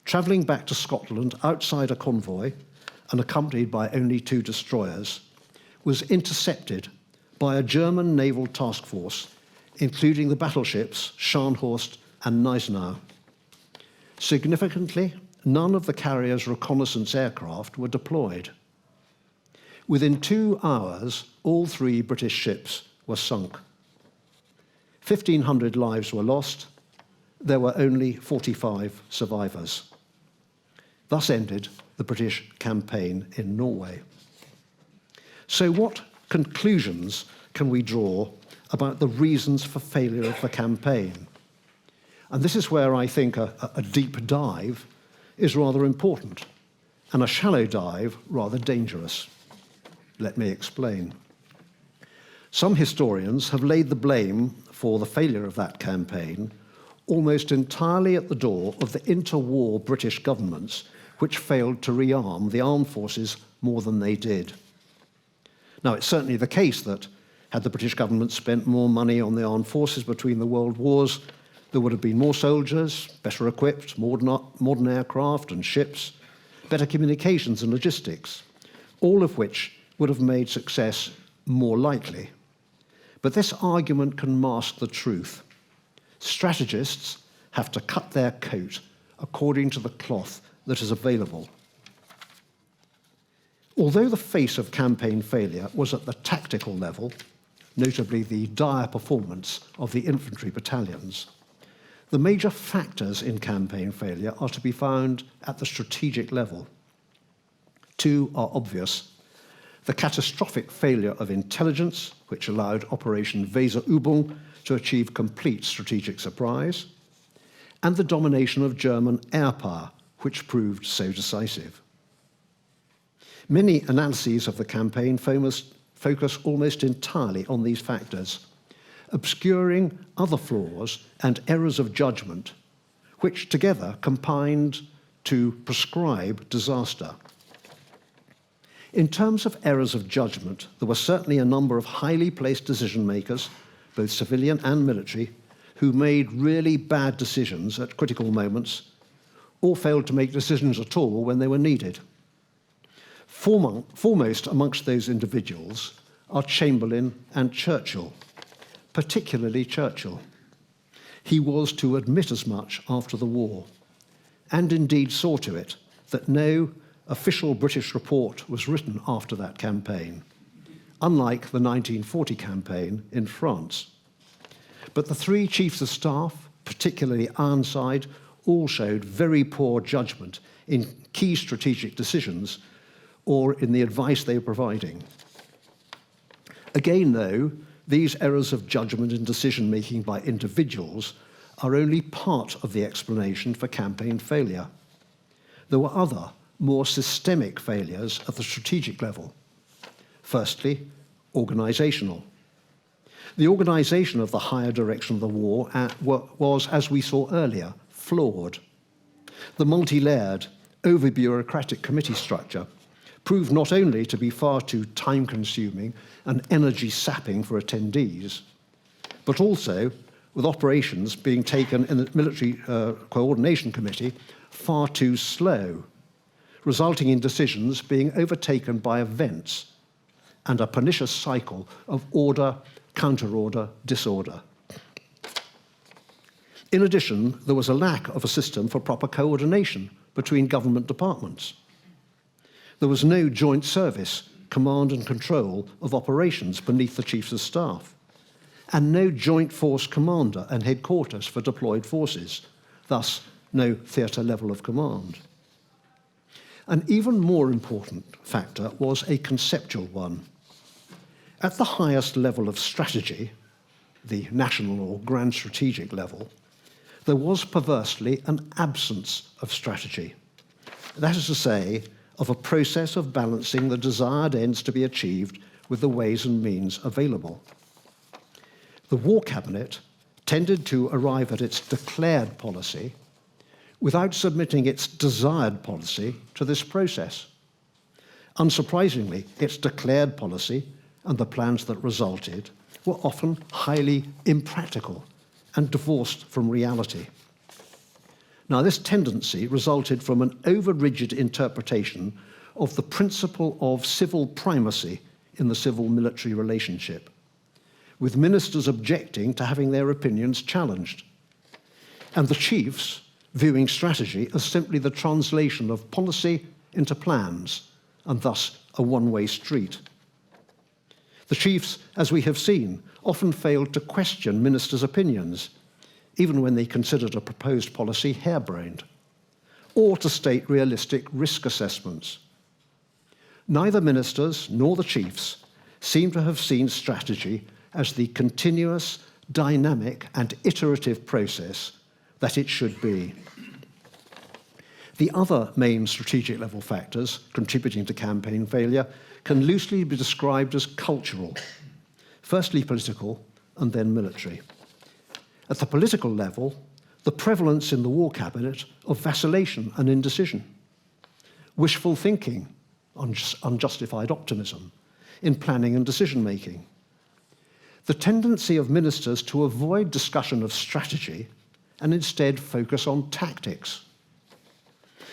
travelling back to Scotland outside a convoy and accompanied by only 2 destroyers, was intercepted by a German naval task force, including the battleships Scharnhorst and Gneisenau. Significantly, none of the carrier's reconnaissance aircraft were deployed. Within 2 hours, all 3 British ships were sunk. 1,500 lives were lost. There were only 45 survivors. Thus ended the British campaign in Norway. So what conclusions can we draw about the reasons for failure of the campaign? And this is where I think a deep dive is rather important, and a shallow dive rather dangerous. Let me explain. Some historians have laid the blame for the failure of that campaign almost entirely at the door of the interwar British governments, which failed to rearm the armed forces more than they did. Now, it's certainly the case that had the British government spent more money on the armed forces between the world wars, there would have been more soldiers, better equipped, modern aircraft and ships, better communications and logistics, all of which would have made success more likely. But this argument can mask the truth. Strategists have to cut their coat according to the cloth that is available. Although the face of campaign failure was at the tactical level, notably the dire performance of the infantry battalions, the major factors in campaign failure are to be found at the strategic level. Two are obvious: the catastrophic failure of intelligence, which allowed Operation Weserübung to achieve complete strategic surprise, and the domination of German air power, which proved so decisive. Many analyses of the campaign focus almost entirely on these factors, obscuring other flaws and errors of judgment, which together combined to prescribe disaster. In terms of errors of judgment, there were certainly a number of highly placed decision makers, both civilian and military, who made really bad decisions at critical moments, or failed to make decisions at all when they were needed. Foremost amongst those individuals are Chamberlain and Churchill, particularly Churchill. He was to admit as much after the war, and indeed saw to it that no official British report was written after that campaign, unlike the 1940 campaign in France. But the three chiefs of staff, particularly Ironside, all showed very poor judgment in key strategic decisions or in the advice they were providing. Again, though, these errors of judgment in decision-making by individuals are only part of the explanation for campaign failure. There were other, more systemic failures at the strategic level. Firstly, organizational. The organization of the higher direction of the war was, as we saw earlier, flawed. The multi-layered, over-bureaucratic committee structure proved not only to be far too time-consuming and energy-sapping for attendees, but also, with operations being taken in the Military Coordination Committee, far too slow, resulting in decisions being overtaken by events and a pernicious cycle of order, counter-order, disorder. In addition, there was a lack of a system for proper coordination between government departments. There was no joint service, command and control of operations beneath the chiefs of staff, and no joint force commander and headquarters for deployed forces, thus no theatre level of command. An even more important factor was a conceptual one. At the highest level of strategy, the national or grand strategic level, there was perversely an absence of strategy. That is to say, of a process of balancing the desired ends to be achieved with the ways and means available. The War Cabinet tended to arrive at its declared policy without submitting its desired policy to this process. Unsurprisingly, its declared policy and the plans that resulted were often highly impractical and divorced from reality. Now, this tendency resulted from an over-rigid interpretation of the principle of civil primacy in the civil-military relationship, with ministers objecting to having their opinions challenged, and the chiefs viewing strategy as simply the translation of policy into plans, and thus a one-way street. The chiefs, as we have seen, often failed to question ministers' opinions, even when they considered a proposed policy harebrained, or to state realistic risk assessments. Neither ministers nor the chiefs seem to have seen strategy as the continuous, dynamic, and iterative process that it should be. The other main strategic level factors contributing to campaign failure can loosely be described as cultural, firstly political, and then military. At the political level, the prevalence in the War Cabinet of vacillation and indecision, wishful thinking, unjustified optimism in planning and decision-making, the tendency of ministers to avoid discussion of strategy and instead focus on tactics,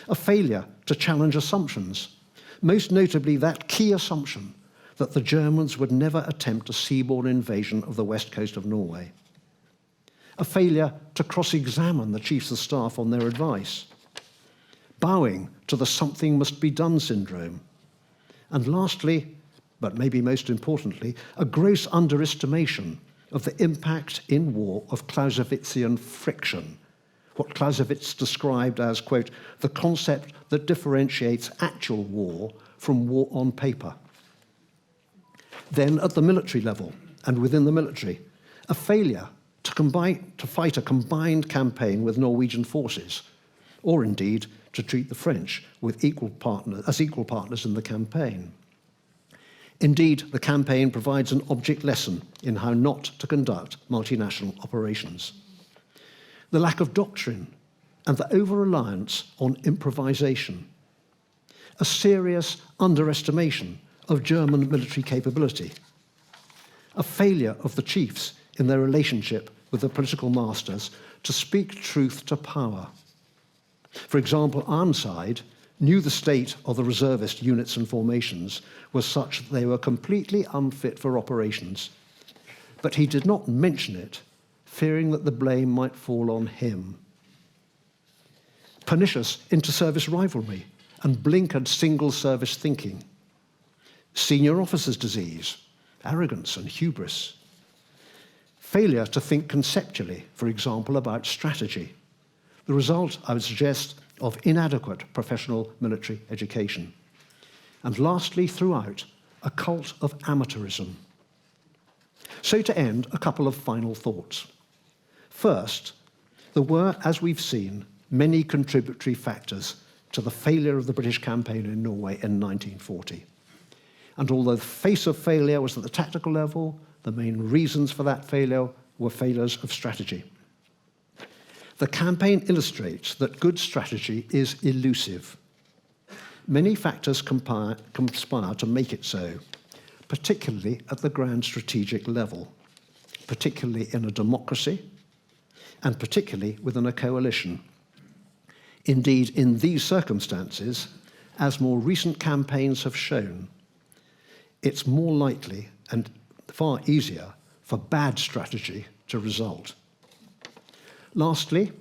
a failure to challenge assumptions, most notably that key assumption that the Germans would never attempt a seaborne invasion of the west coast of Norway, a failure to cross-examine the chiefs of staff on their advice, bowing to the something must be done syndrome, and lastly, but maybe most importantly, a gross underestimation of the impact in war of Clausewitzian friction, what Clausewitz described as, quote, the concept that differentiates actual war from war on paper. Then at the military level and within the military, a failure to fight a combined campaign with Norwegian forces, or indeed to treat the French with equal partners in the campaign. Indeed, the campaign provides an object lesson in how not to conduct multinational operations. The lack of doctrine and the over-reliance on improvisation, a serious underestimation of German military capability, a failure of the chiefs in their relationship with the political masters to speak truth to power. For example, Ironside knew the state of the reservist units and formations was such that they were completely unfit for operations, but he did not mention it, fearing that the blame might fall on him. Pernicious inter-service rivalry and blinkered single-service thinking, senior officers' disease, arrogance and hubris, failure to think conceptually, for example, about strategy, the result, I would suggest, of inadequate professional military education. And lastly, throughout, a cult of amateurism. So to end, a couple of final thoughts. First, there were, as we've seen, many contributory factors to the failure of the British campaign in Norway in 1940. And although the face of failure was at the tactical level, the main reasons for that failure were failures of strategy. The campaign illustrates that good strategy is elusive. Many factors conspire to make it so, particularly at the grand strategic level, particularly in a democracy, and particularly within a coalition. Indeed, in these circumstances, as more recent campaigns have shown, it's more likely and far easier for bad strategy to result. Lastly,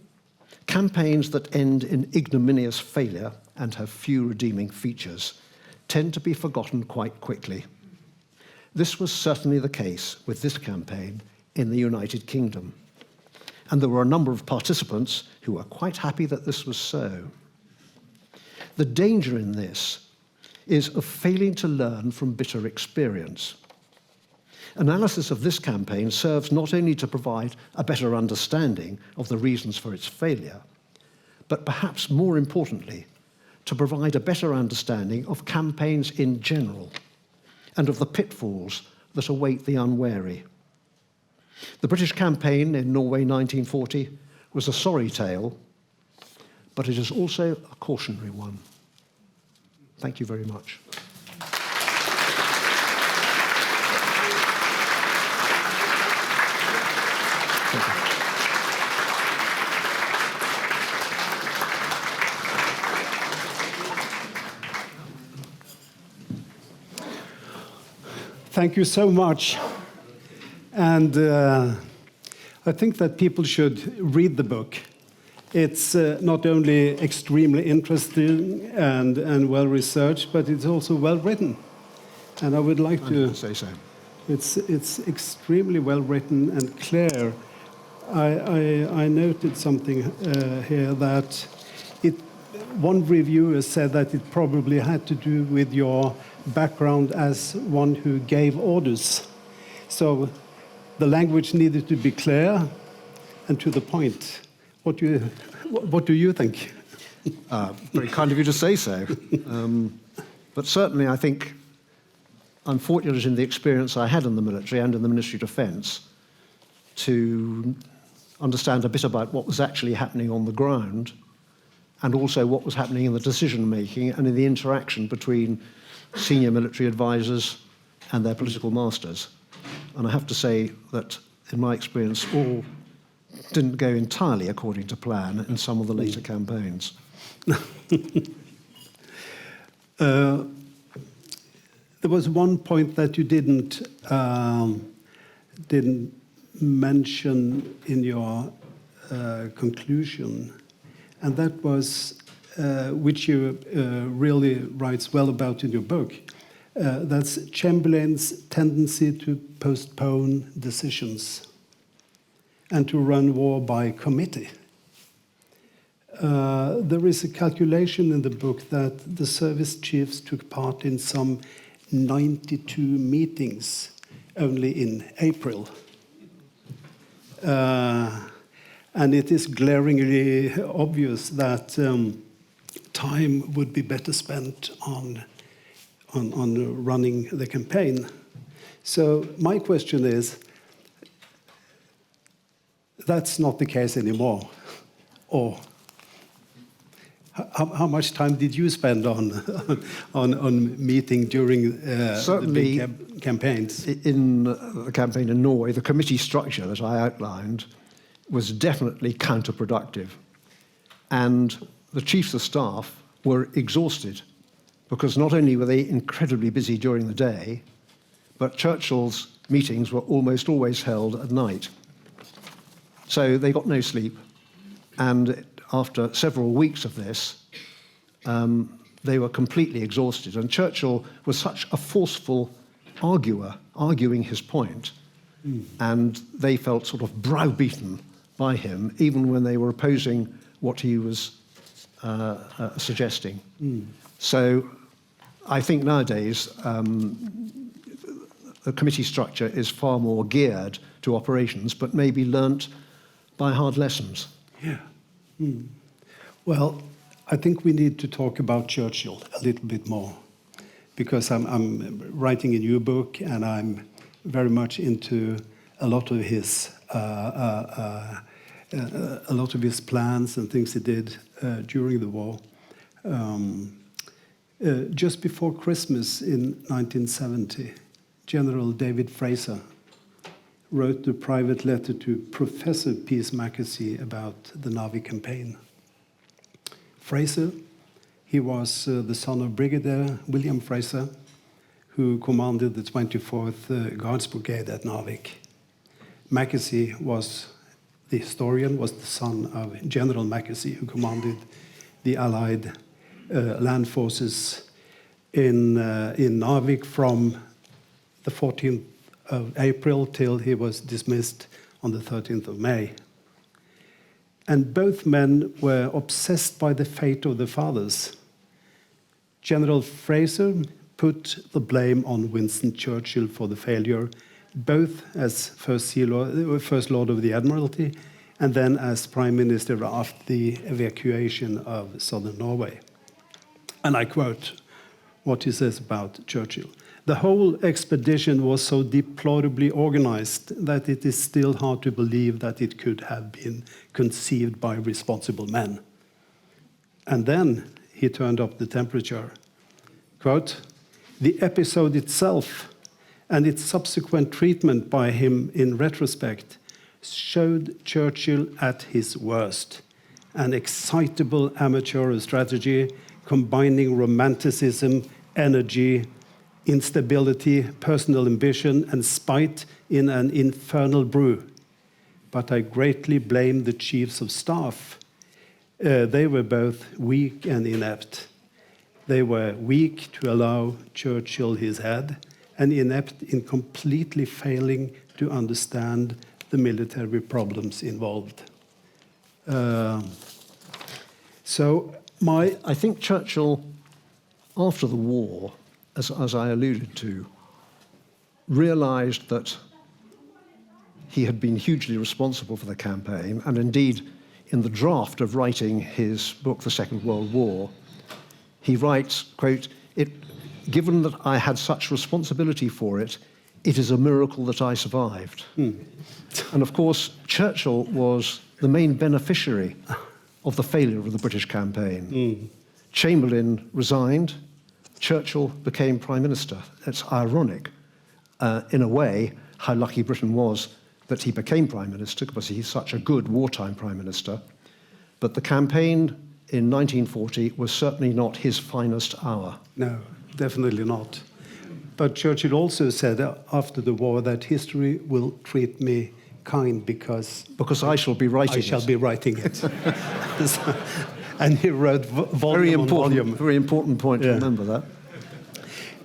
campaigns that end in ignominious failure and have few redeeming features tend to be forgotten quite quickly. This was certainly the case with this campaign in the United Kingdom. And there were a number of participants who were quite happy that this was so. The danger in this is of failing to learn from bitter experience. Analysis of this campaign serves not only to provide a better understanding of the reasons for its failure, but perhaps more importantly, to provide a better understanding of campaigns in general and of the pitfalls that await the unwary. The British campaign in Norway 1940 was a sorry tale, but it is also a cautionary one. Thank you very much. Thank you so much. And I think that people should read the book. It's not only extremely interesting and well-researched, but it's also well-written. And I would like to say so. It's extremely well-written and clear. I noted something here that one reviewer said that it probably had to do with your background as one who gave orders. So the language needed to be clear and to the point. What do you think? Very kind of you to say so. But certainly I think I'm fortunate in the experience I had in the military and in the Ministry of Defence to understand a bit about what was actually happening on the ground, and also what was happening in the decision-making and in the interaction between senior military advisors and their political masters. And I have to say that, in my experience, all didn't go entirely according to plan in some of the later campaigns. There was one point that you didn't mention in your conclusion, and that was, which you really writes well about in your book, that's Chamberlain's tendency to postpone decisions and to run war by committee. There is a calculation in the book that the service chiefs took part in some 92 meetings only in April. And it is glaringly obvious that time would be better spent on running the campaign. So my question is, that's not the case anymore. Or how much time did you spend on meeting during the big campaigns? In the campaign in Norway, the committee structure that I outlined was definitely counterproductive. And the chiefs of staff were exhausted because not only were they incredibly busy during the day, but Churchill's meetings were almost always held at night. So they got no sleep. And after several weeks of this, they were completely exhausted. And Churchill was such a forceful arguer, arguing his point, and they felt sort of browbeaten by him, even when they were opposing what he was suggesting. So I think nowadays the committee structure is far more geared to operations, but maybe learnt by hard lessons. Yeah. Well, I think we need to talk about Churchill a little bit more, because I'm writing a new book and I'm very much into a lot of his plans and things he did during the war. Just before Christmas in 1970, General David Fraser wrote a private letter to Professor Pease Mackesy about the Narvik campaign. Fraser, he was the son of Brigadier William Fraser, who commanded the 24th Guards Brigade at Narvik. Mackesy was, the historian, was the son of General Mackesy, who commanded the Allied land forces in Narvik from the 14th of April till he was dismissed on the 13th of May. And both men were obsessed by the fate of their fathers. General Fraser put the blame on Winston Churchill for the failure, both as First Lord of the Admiralty and then as Prime Minister after the evacuation of southern Norway. And I quote what he says about Churchill. The whole expedition was so deplorably organized that it is still hard to believe that it could have been conceived by responsible men. And then he turned up the temperature. Quote, the episode itself and its subsequent treatment by him in retrospect showed Churchill at his worst, an excitable amateur strategy combining romanticism, energy, instability, personal ambition, and spite in an infernal brew. But I greatly blame the chiefs of staff. They were both weak and inept. They were weak to allow Churchill his head, and inept in completely failing to understand the military problems involved. I think Churchill, after the war, as I alluded to, realized that he had been hugely responsible for the campaign, and indeed, in the draft of writing his book, The Second World War, he writes, quote, given that I had such responsibility for it, it is a miracle that I survived. And of course, Churchill was the main beneficiary of the failure of the British campaign. Chamberlain resigned, Churchill became Prime Minister. It's ironic, in a way, how lucky Britain was that he became Prime Minister, because he's such a good wartime Prime Minister. But the campaign in 1940 was certainly not his finest hour. No, definitely not. But Churchill also said after the war that history will treat me kind because I shall be writing it. I shall be writing it. And he wrote volume on volume. Very important point to remember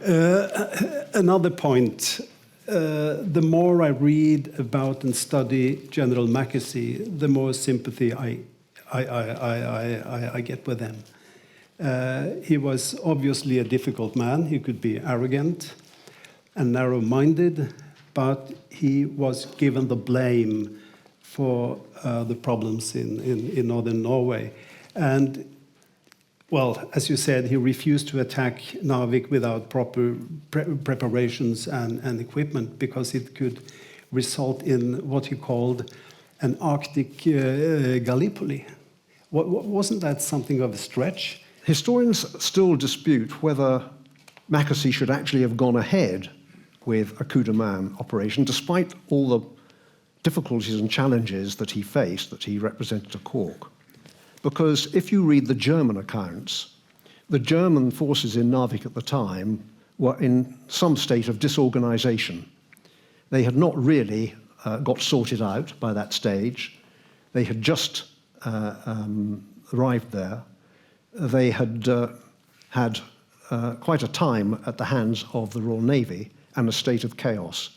that. Another point, the more I read about and study General Mackesy, the more sympathy I get with him. He was obviously a difficult man. He could be arrogant and narrow-minded, but he was given the blame for the problems in northern Norway. And, well, as you said, he refused to attack Narvik without proper preparations and equipment, because it could result in what he called an Arctic Gallipoli. Wasn't that something of a stretch? Historians still dispute whether Mackesy should actually have gone ahead with a coup de main operation, despite all the difficulties and challenges that he faced, that he represented to Cork. Because if you read the German accounts, the German forces in Narvik at the time were in some state of disorganization. They had not really got sorted out by that stage. They had just arrived there. They had had quite a time at the hands of the Royal Navy and a state of chaos.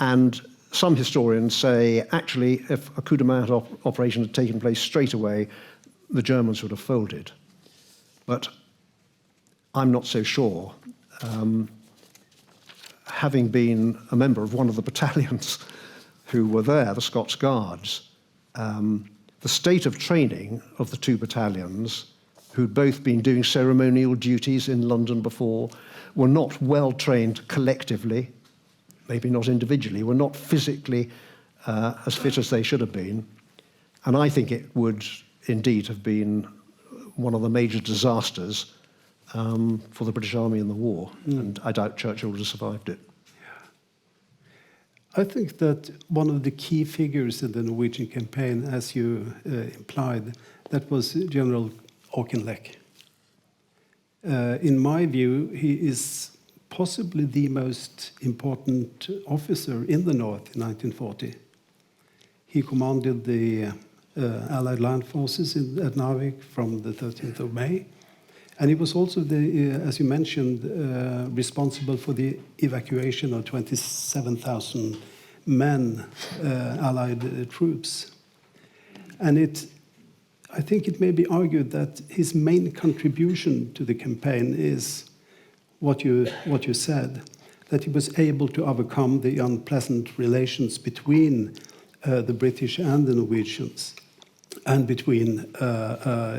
And some historians say, actually, if a coup de main operation had taken place straight away, the Germans would have folded. But I'm not so sure. Having been a member of one of the battalions who were there, the Scots Guards, the state of training of the two battalions, who'd both been doing ceremonial duties in London before, were not well trained collectively, maybe not individually, were not physically as fit as they should have been. And I think it would indeed have been one of the major disasters for the British Army in the war. And I doubt Churchill would have survived it. I think that one of the key figures in the Norwegian campaign, as you implied, that was General Auchinleck. In my view, he is possibly the most important officer in the North in 1940. He commanded the Allied land forces at Narvik from the 13th of May. And he was also, as you mentioned, responsible for the evacuation of 27,000 men, Allied troops. And I think it may be argued that his main contribution to the campaign is what you said, that he was able to overcome the unpleasant relations between the British and the Norwegians, and between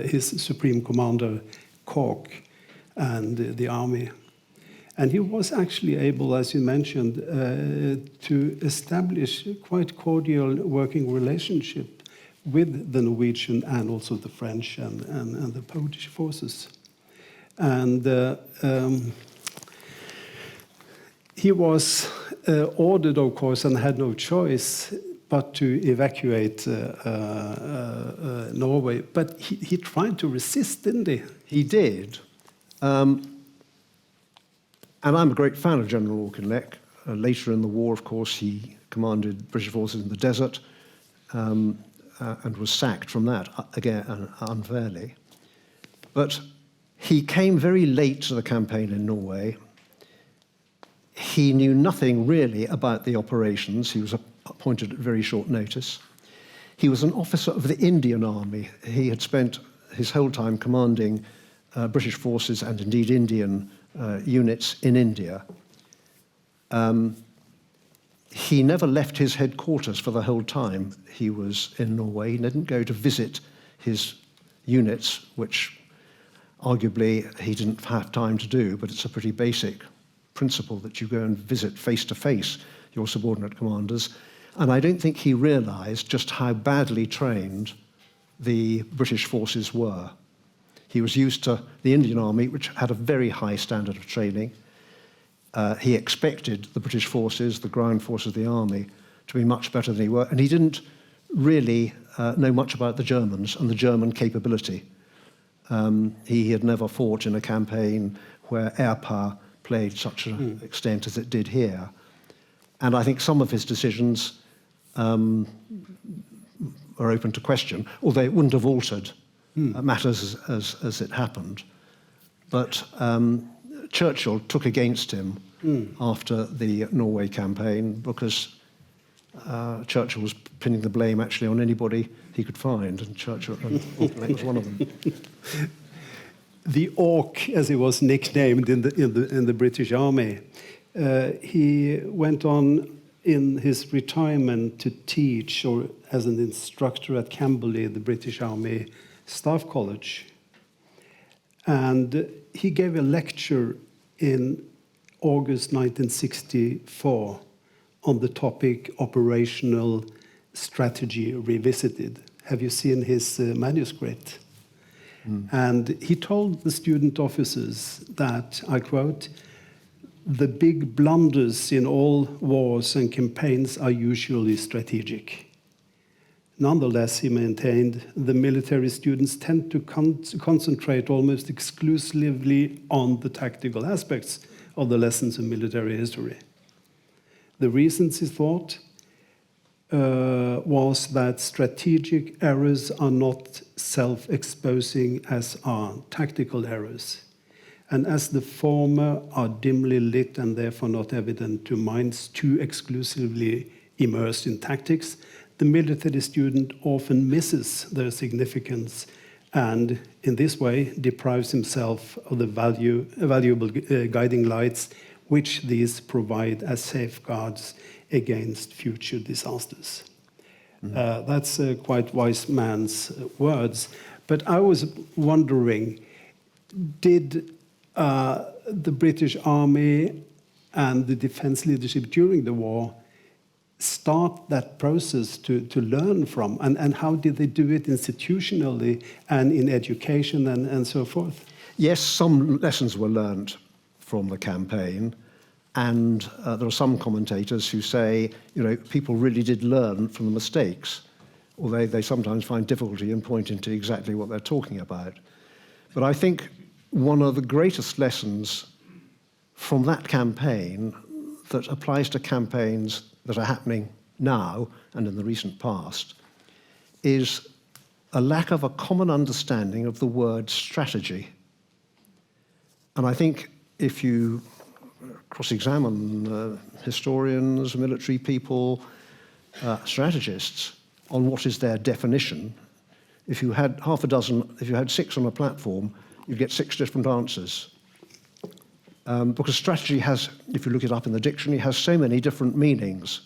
his supreme commander, Cork, and the army. And he was actually able, as you mentioned, to establish quite cordial working relationship with the Norwegian and also the French and the Polish forces. And he was ordered, of course, and had no choice but to evacuate Norway. But he tried to resist, didn't he? He did. And I'm a great fan of General Auchinleck. Later in the war, of course, he commanded British forces in the desert and was sacked from that, again, unfairly. But he came very late to the campaign in Norway. He knew nothing really about the operations. He was appointed at very short notice. He was an officer of the Indian Army. He had spent his whole time commanding British forces and indeed Indian units in India. He never left his headquarters for the whole time he was in Norway. He didn't go to visit his units, which arguably he didn't have time to do, but it's a pretty basic principle that you go and visit face-to-face your subordinate commanders. And I don't think he realized just how badly trained the British forces were. He was used to the Indian Army, which had a very high standard of training. He expected the British forces, the ground forces of the army, to be much better than he were. And he didn't really know much about the Germans and the German capability. He had never fought in a campaign where air power played such an extent as it did here. And I think some of his decisions are open to question, although it wouldn't have altered matters as it happened. But Churchill took against him after the Norway campaign because Churchill was pinning the blame actually on anybody he could find, and Churchill was one of them. The Ork, as he was nicknamed in the British Army, he went on in his retirement to teach or as an instructor at Camberley, the British Army Staff College. And he gave a lecture in August 1964 on the topic Operational Strategy Revisited. Have you seen his manuscript? And he told the student officers that, I quote, "The big blunders in all wars and campaigns are usually strategic." Nonetheless, he maintained, the military students tend to concentrate almost exclusively on the tactical aspects of the lessons of military history. The reasons, he thought, was that strategic errors are not self-exposing as are tactical errors. And as the former are dimly lit and therefore not evident to minds too exclusively immersed in tactics, the military student often misses their significance and, in this way, deprives himself of the valuable guiding lights which these provide as safeguards against future disasters. That's quite wise man's words. But I was wondering, did the British Army and the defense leadership during the war start that process to learn from? And how did they do it institutionally and in education and so forth? Yes, some lessons were learned from the campaign. And there are some commentators who say, you know, people really did learn from the mistakes, although they sometimes find difficulty in pointing to exactly what they're talking about. But I think one of the greatest lessons from that campaign that applies to campaigns that are happening now and in the recent past is a lack of a common understanding of the word strategy. And I think if you cross-examine historians, military people, strategists on what is their definition, if you had if you had 6 on a platform, you'd get 6 different answers. Because strategy has, if you look it up in the dictionary, has so many different meanings.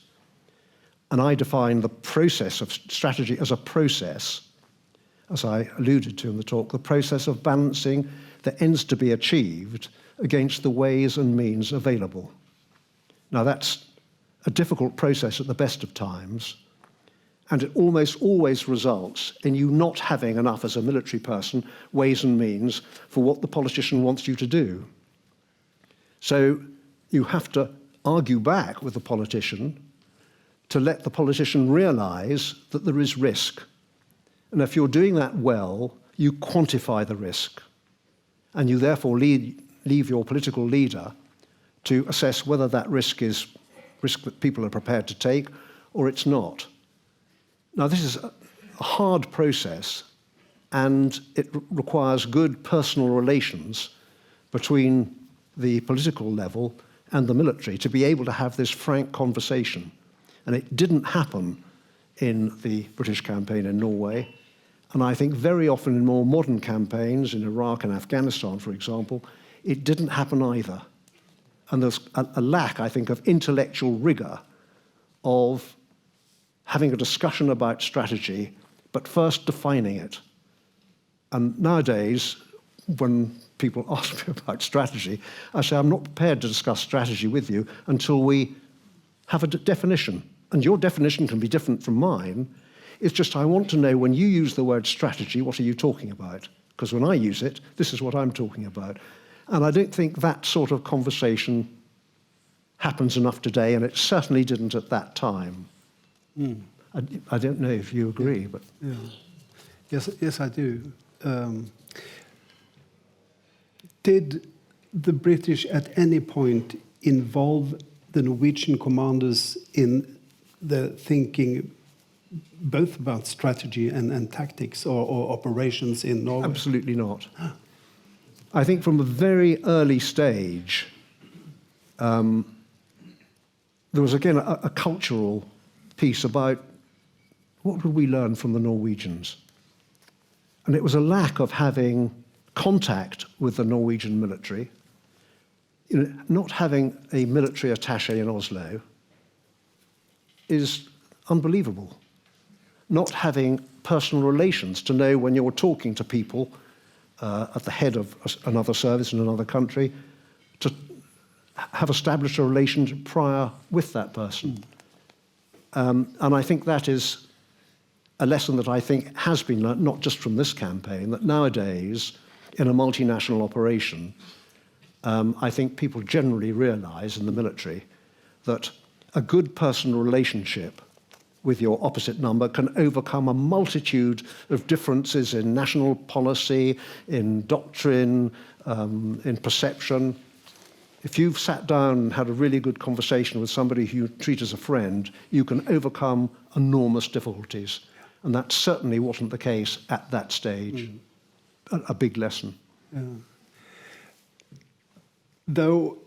And I define the process of strategy as a process, as I alluded to in the talk, the process of balancing the ends to be achieved against the ways and means available. Now that's a difficult process at the best of times, and it almost always results in you not having enough as a military person ways and means for what the politician wants you to do. So you have to argue back with the politician to let the politician realize that there is risk. And if you're doing that well, you quantify the risk, and you therefore leave your political leader to assess whether that risk is risk that people are prepared to take or it's not. Now, this is a hard process, and it requires good personal relations between the political level and the military to be able to have this frank conversation. And it didn't happen in the British campaign in Norway. And I think very often in more modern campaigns, in Iraq and Afghanistan, for example, it didn't happen either. And there's a lack, I think, of intellectual rigor of having a discussion about strategy, but first defining it. And nowadays, when people ask me about strategy, I say I'm not prepared to discuss strategy with you until we have a definition. And your definition can be different from mine. It's just I want to know when you use the word strategy, what are you talking about? Because when I use it, this is what I'm talking about. And I don't think that sort of conversation happens enough today, and it certainly didn't at that time. I don't know if you agree, but... Yeah. Yes, I do. Did the British at any point involve the Norwegian commanders in the thinking both about strategy and tactics or operations in Norway? Absolutely not. I think from a very early stage, there was again a cultural piece about what would we learn from the Norwegians? And it was a lack of having contact with the Norwegian military, not having a military attaché in Oslo is unbelievable. Not having personal relations to know when you're talking to people at the head of another service in another country, to have established a relationship prior with that person. And I think that is a lesson that I think has been learned, not just from this campaign, that nowadays, in a multinational operation, I think people generally realize in the military that a good personal relationship with your opposite number can overcome a multitude of differences in national policy, in doctrine, in perception. If you've sat down and had a really good conversation with somebody who you treat as a friend, you can overcome enormous difficulties. And that certainly wasn't the case at that stage. A big lesson. Yeah. Though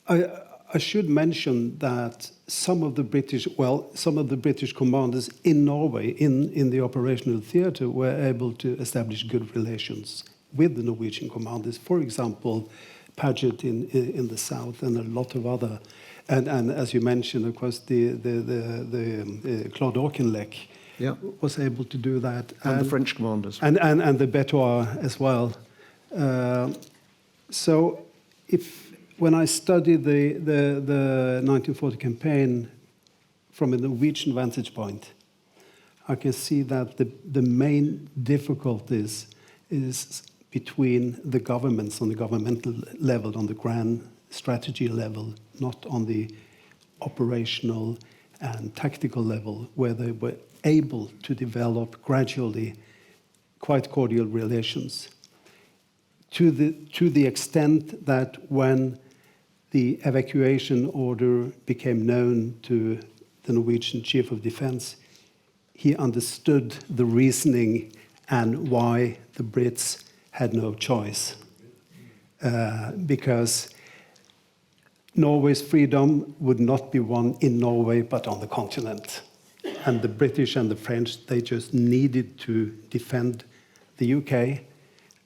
I should mention that some of the British commanders in Norway, in the operational theatre, were able to establish good relations with the Norwegian commanders. For example, Paget in the south, and a lot of other, and as you mentioned, of course, the Claude Auchinleck was able to do that, and the French commanders, and the Betois as well. So, when I studied the 1940 campaign from a Norwegian vantage point, I can see that the main difficulties is between the governments on the governmental level, on the grand strategy level, not on the operational and tactical level, where they were able to develop gradually quite cordial relations. To the extent that when the evacuation order became known to the Norwegian Chief of Defense, he understood the reasoning and why the Brits had no choice. Because Norway's freedom would not be won in Norway, but on the continent. And the British and the French, they just needed to defend the UK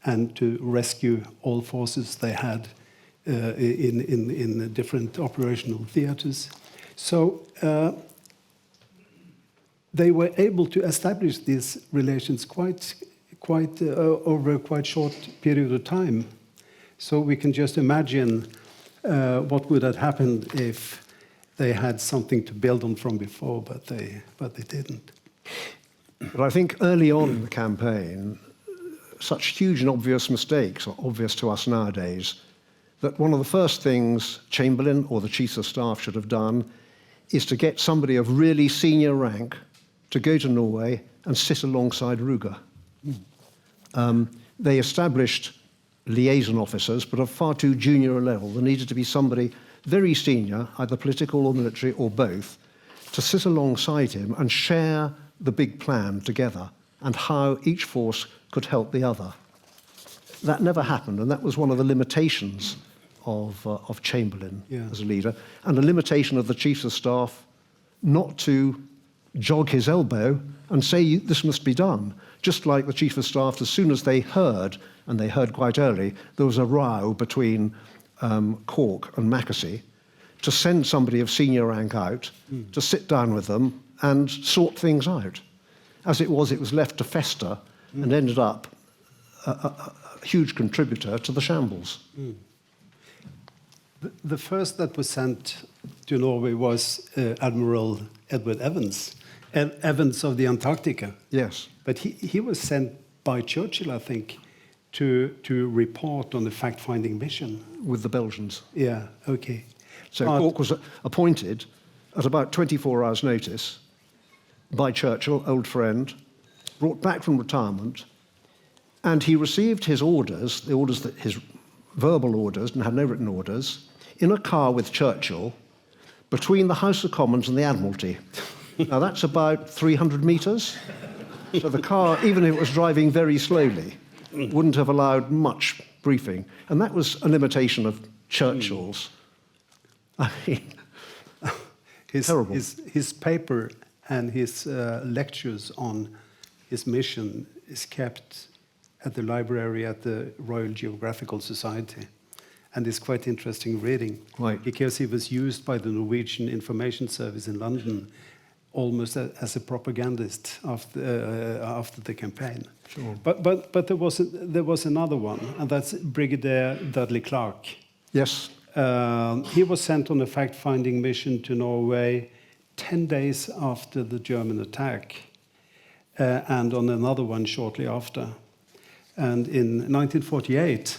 and to rescue all forces they had in the different operational theatres. So they were able to establish these relations quite over a quite short period of time. So we can just imagine what would have happened if they had something to build on from before, but they didn't. But I think early on in the campaign, such huge and obvious mistakes are obvious to us nowadays, that one of the first things Chamberlain or the Chief of Staff should have done is to get somebody of really senior rank to go to Norway and sit alongside Ruger. They established liaison officers, but of far too junior a level. There needed to be somebody very senior, either political or military or both, to sit alongside him and share the big plan together and how each force could help the other. That never happened, and that was one of the limitations of Chamberlain as a leader, and a limitation of the Chiefs of Staff not to jog his elbow and say, this must be done. Just like the Chief of Staff, as soon as they heard, and they heard quite early, there was a row between Cork and Mackesy, to send somebody of senior rank out, to sit down with them and sort things out. As it was left to fester and ended up huge contributor to the shambles. The first that was sent to Norway was Admiral Edward Evans, Evans of the Antarctica. Yes. But he was sent by Churchill, I think, to report on the fact-finding mission. With the Belgians. Yeah, okay. So Cork was appointed at about 24 hours' notice by Churchill, old friend, brought back from retirement, and he received his orders, his verbal orders, and had no written orders, in a car with Churchill between the House of Commons and the Admiralty. Now that's about 300 metres. So the car, even if it was driving very slowly, wouldn't have allowed much briefing. And that was a limitation of Churchill's. I mean, terrible. His paper and his lectures on his mission is kept at the library at the Royal Geographical Society. And it's quite interesting reading. Right. Because he was used by the Norwegian Information Service in London almost as a propagandist after the campaign. Sure. But there was another one, and that's Brigadier Dudley Clark. Yes. He was sent on a fact-finding mission to Norway 10 days after the German attack, and on another one shortly after. And in 1948,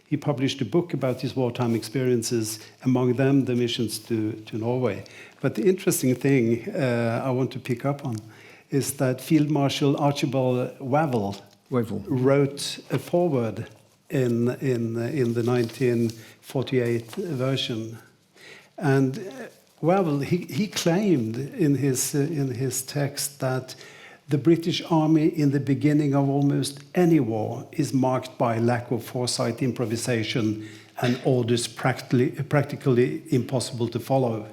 he published a book about his wartime experiences, among them the missions to Norway. But the interesting thing I want to pick up on is that Field Marshal Archibald Wavell wrote a foreword in the 1948 version. And Wavell, he claimed in his text that the British Army in the beginning of almost any war is marked by lack of foresight, improvisation, and orders practically impossible to follow.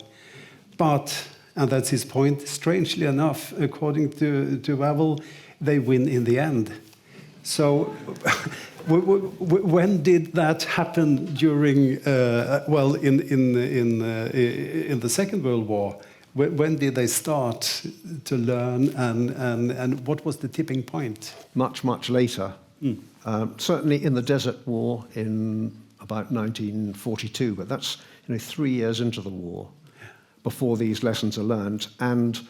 But, and that's his point, strangely enough, according to Wavell, they win in the end. So when did that happen during, in the Second World War? When did they start to learn, and what was the tipping point? Much, much later. Certainly in the Desert War in about 1942, but that's 3 years into the war before these lessons are learned, and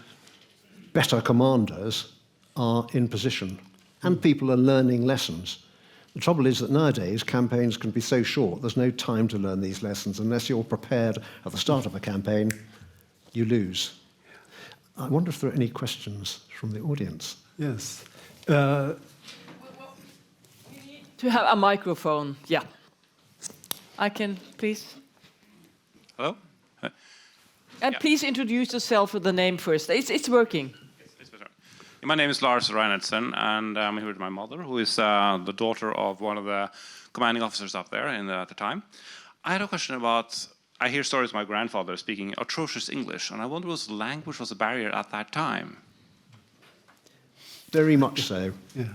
better commanders are in position, and people are learning lessons. The trouble is that nowadays campaigns can be so short, there's no time to learn these lessons unless you're prepared at the start of a campaign. You lose. I wonder if there are any questions from the audience. Yes. We need to have a microphone. Yeah. I can, please. Hello? And please introduce yourself with the name first. It's working. Yes, my name is Lars Reinhardsen, and I'm here with my mother, who is the daughter of one of the commanding officers up there at the time. I had a question about... I hear stories of my grandfather speaking atrocious English, and I wonder was language was a barrier at that time? Very much so. Yeah.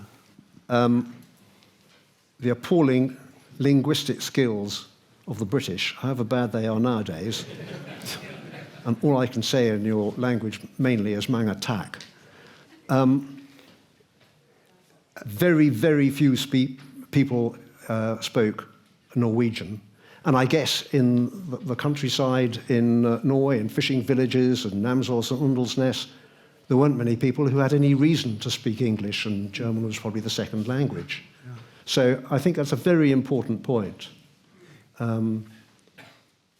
The appalling linguistic skills of the British, however bad they are nowadays, and all I can say in your language mainly is mang attack. Very, very few people spoke Norwegian. And I guess in the countryside in Norway, in fishing villages and Namsos and Undelsnes, there weren't many people who had any reason to speak English, and German was probably the second language. Yeah. So I think that's a very important point. And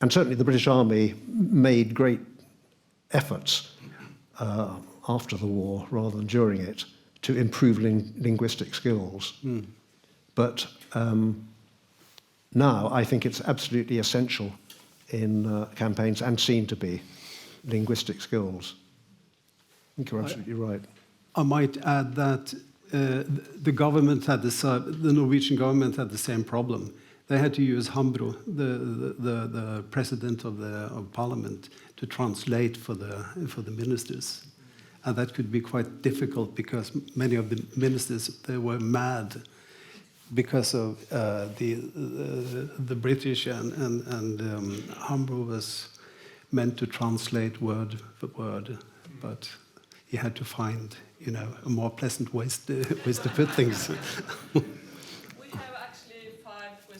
certainly the British Army made great efforts after the war, rather than during it, to improve linguistic skills. But now, I think it's absolutely essential in campaigns, and seen to be, linguistic skills. I think you're absolutely right. I might add that the government had the Norwegian government had the same problem. They had to use Hambro, the president of Parliament, to translate for the ministers, and that could be quite difficult because many of the ministers they were mad. Because of the British and Hambro was meant to translate word for word, but he had to find a more pleasant ways to put things. We have actually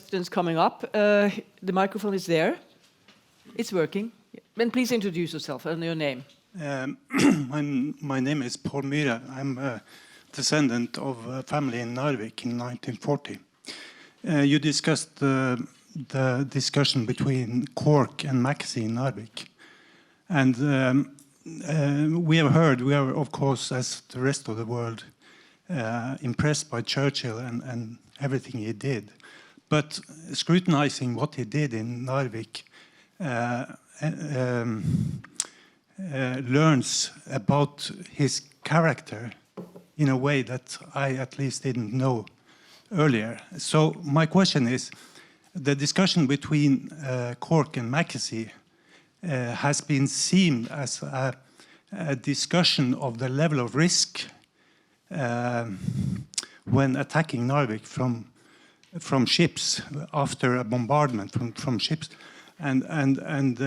questions coming up. The microphone is there. It's working. And please introduce yourself and your name. My name is Paul Myhre. I'm a descendant of a family in Narvik in 1940. You discussed the discussion between Cork and Mackesy in Narvik. And we are of course, as the rest of the world, impressed by Churchill and everything he did. But scrutinizing what he did in Narvik learns about his character in a way that I at least didn't know earlier. So my question is, the discussion between Cork and Mackesy has been seen as a discussion of the level of risk when attacking Narvik from ships after a bombardment from ships, and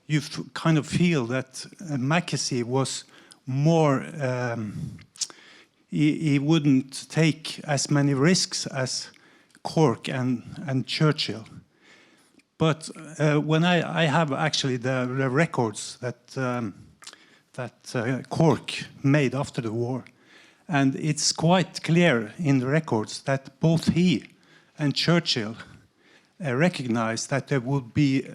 you kind of feel that Mackesy was more. He wouldn't take as many risks as Cork and Churchill. But when I have actually the records that Cork made after the war, and it's quite clear in the records that both he and Churchill recognized that there would be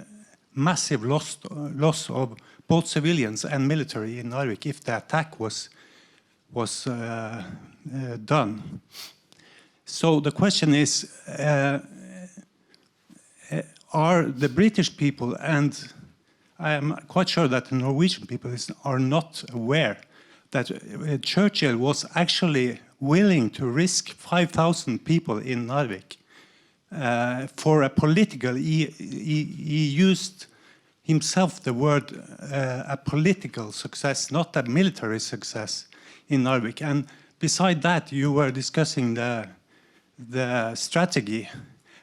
massive loss of both civilians and military in Narvik if the attack was done. So the question is, are the British people, and I am quite sure that the Norwegian people are not aware that Churchill was actually willing to risk 5,000 people in Narvik for a political, he used himself the word a political success, not a military success in Narvik. And beside that, you were discussing the strategy,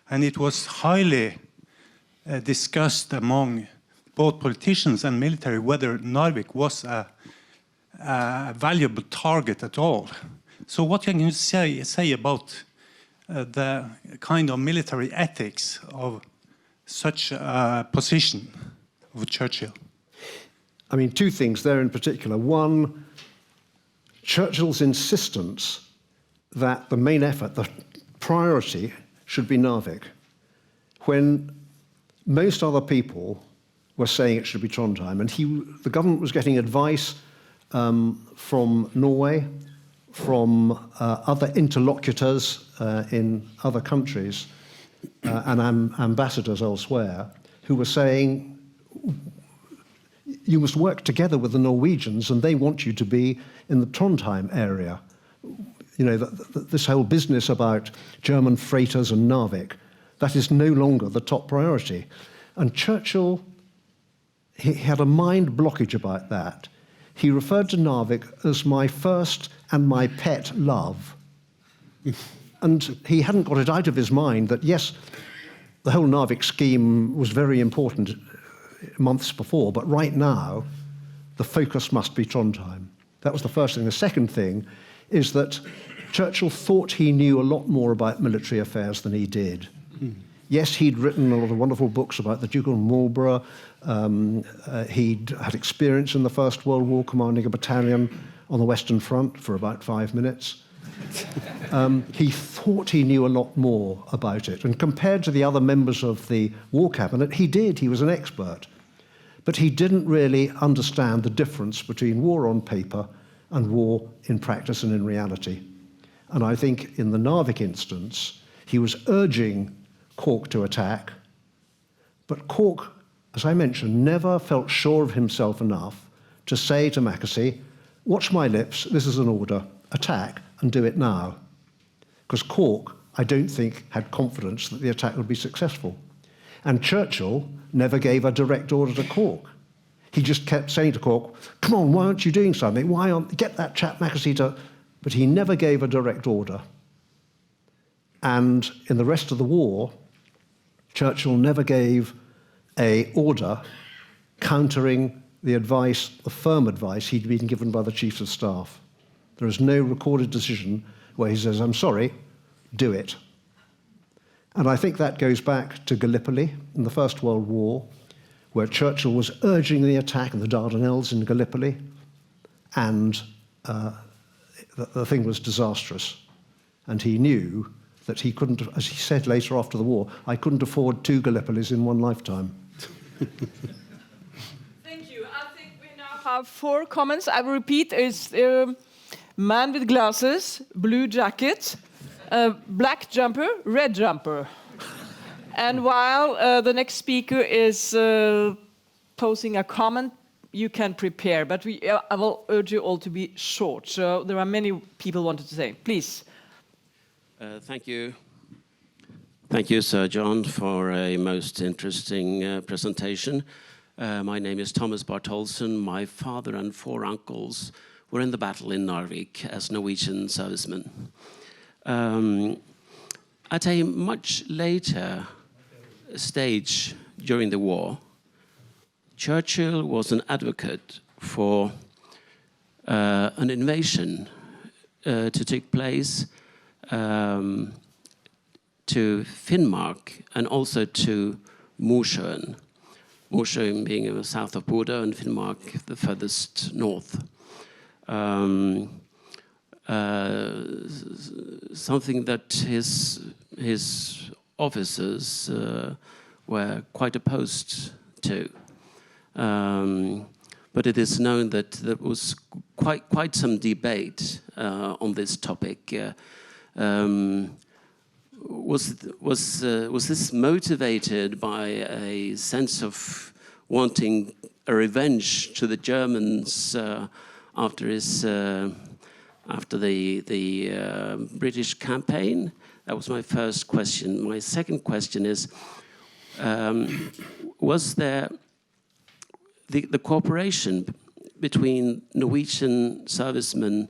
and it was highly discussed among both politicians and military whether Narvik was a valuable target at all. So what can you say about the kind of military ethics of such a position of Churchill? I mean, two things there in particular. One, Churchill's insistence that the main effort, the priority, should be Narvik, when most other people were saying it should be Trondheim, and the government was getting advice from Norway, from other interlocutors in other countries, and ambassadors elsewhere, who were saying, you must work together with the Norwegians, and they want you to be in the Trondheim area. You know, this whole business about German freighters and Narvik, that is no longer the top priority. And Churchill, he had a mind blockage about that. He referred to Narvik as my first and my pet love. And he hadn't got it out of his mind that, yes, the whole Narvik scheme was very important months before, but right now, the focus must be Trondheim. That was the first thing. The second thing is that Churchill thought he knew a lot more about military affairs than he did. Yes, he'd written a lot of wonderful books about the Duke of Marlborough. He'd had experience in the First World War commanding a battalion on the Western Front for about 5 minutes. He thought he knew a lot more about it. And compared to the other members of the War Cabinet, he did. He was an expert. But he didn't really understand the difference between war on paper and war in practice and in reality. And I think in the Narvik instance, he was urging Cork to attack, but Cork, as I mentioned, never felt sure of himself enough to say to Mackesy, watch my lips, this is an order, attack and do it now. Because Cork, I don't think, had confidence that the attack would be successful. And Churchill never gave a direct order to Cork. He just kept saying to Cork, come on, why aren't you doing something? Why aren't, get that chap Mackesy to... But he never gave a direct order. And in the rest of the war, Churchill never gave an order countering the advice, the firm advice he'd been given by the Chiefs of Staff. There is no recorded decision where he says, I'm sorry, do it. And I think that goes back to Gallipoli in the First World War, where Churchill was urging the attack in the Dardanelles in Gallipoli, and the thing was disastrous. And he knew that he couldn't, as he said later after the war, I couldn't afford 2 Gallipolis in one lifetime. Thank you. I think we now have 4 comments. I will repeat. It's man with glasses, blue jacket, black jumper, red jumper. And while the next speaker is posing a comment, you can prepare. But I will urge you all to be short. So there are many people wanted to say. Please. Thank you. Thank you, Sir John, for a most interesting presentation. My name is Thomas Bartholson. My father and 4 uncles were in the battle in Narvik as Norwegian servicemen. At a much later stage during the war, Churchill was an advocate for an invasion to take place to Finnmark and also to Mosjøen. Mosjøen being south of Bodø and Finnmark the furthest north. Something that his officers were quite opposed to. But it is known that there was quite some debate on this topic. Was this motivated by a sense of wanting a revenge to the Germans after the British campaign? That was my first question. My second question is, was there the cooperation between Norwegian servicemen,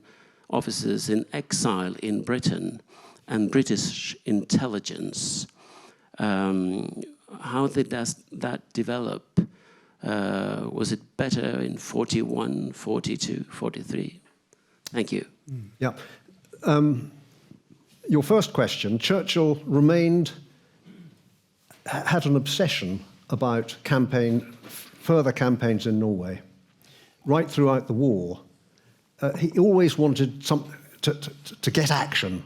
officers in exile in Britain, and British intelligence? How did that develop? Was it better in 41, 42, 43? Thank you. Yeah. Your first question, Churchill had an obsession about further campaigns in Norway. Right throughout the war, he always wanted to get action.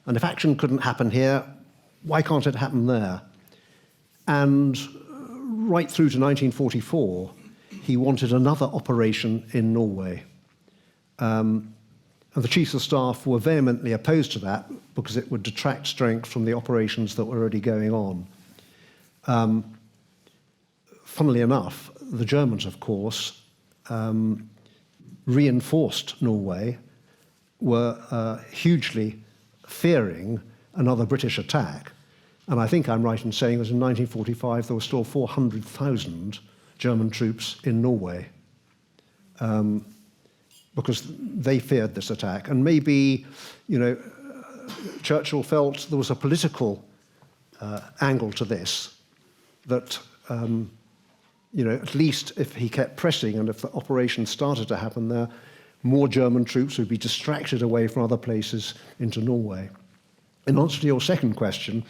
And if action couldn't happen here, why can't it happen there? And right through to 1944, he wanted another operation in Norway. And the Chiefs of Staff were vehemently opposed to that because it would detract strength from the operations that were already going on. Funnily enough, the Germans, of course, reinforced Norway, were hugely fearing another British attack. And I think I'm right in saying that in 1945 there were still 400,000 German troops in Norway because they feared this attack. And maybe, Churchill felt there was a political angle to this, that, at least if he kept pressing and if the operation started to happen there, more German troops would be distracted away from other places into Norway. In answer to your second question,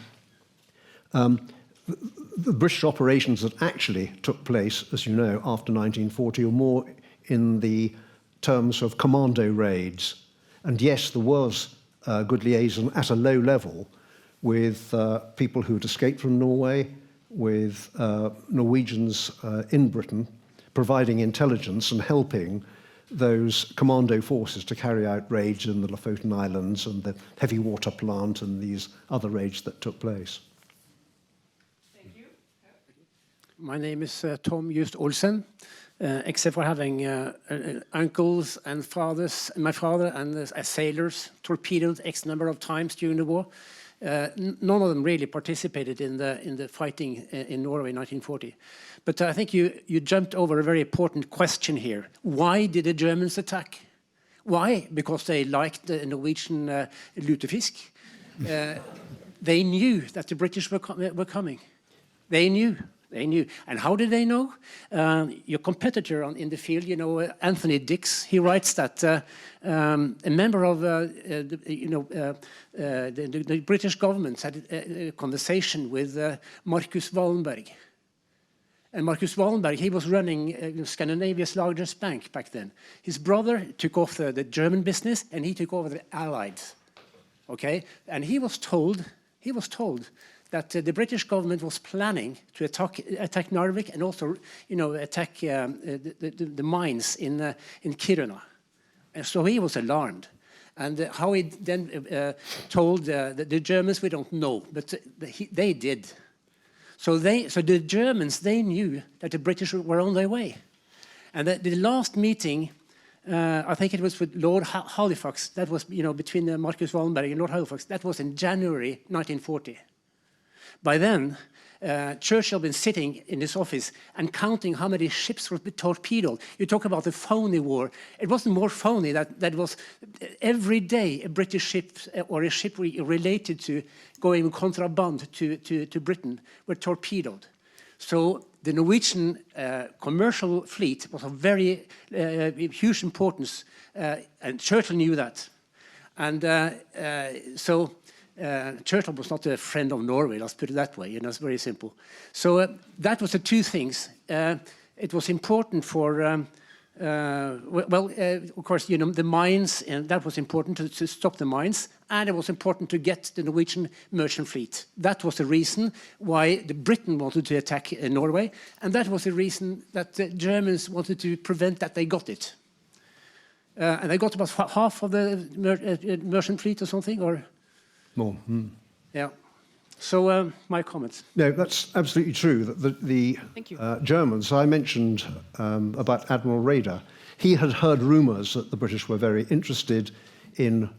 the British operations that actually took place, as you know, after 1940 were more in the terms of commando raids. And yes, there was good liaison at a low level with people who had escaped from Norway, with Norwegians in Britain, providing intelligence and helping those commando forces to carry out raids in the Lofoten Islands and the heavy water plant and these other raids that took place. Thank you. My name is Tom Olsen. Except for having uncles and fathers, my father and as sailors torpedoed X number of times during the war, none of them really participated in the fighting in Norway in 1940. But I think you jumped over a very important question here. Why did the Germans attack? Why? Because they liked the Norwegian lutefisk. They knew that the British were coming. They knew. They knew. And how did they know? Your competitor in the field, you know, Anthony Dix, he writes that a member of the British government had a conversation with Marcus Wallenberg. And Marcus Wallenberg, he was running Scandinavia's largest bank back then. His brother took off the German business, and he took over the Allied. Okay, and he was told that the British government was planning to attack Narvik and also, you know, attack the mines in Kiruna. And so he was alarmed. And how he then told the Germans, we don't know, but they did. So the Germans, they knew that the British were on their way. And the last meeting, I think it was with Lord Halifax, that was, you know, between Marcus Wallenberg and Lord Halifax, that was in January 1940. By then, Churchill had been sitting in his office and counting how many ships were torpedoed. You talk about the phony war. It wasn't more phony. That was every day a British ship or a ship related to going contraband to Britain were torpedoed. So the Norwegian commercial fleet was of very huge importance, and Churchill knew that. And Churchill was not a friend of Norway, let's put it that way, you know, it's very simple. So that was the two things. It was important for, of course, you know, the mines, and that was important to stop the mines, and it was important to get the Norwegian merchant fleet. That was the reason why Britain wanted to attack Norway, and that was the reason that the Germans wanted to prevent that they got it. And they got about half of the merchant fleet or something, or? More. Yeah. So my comments. No, that's absolutely true. The Germans, I mentioned about Admiral Raeder, he had heard rumours that the British were very interested in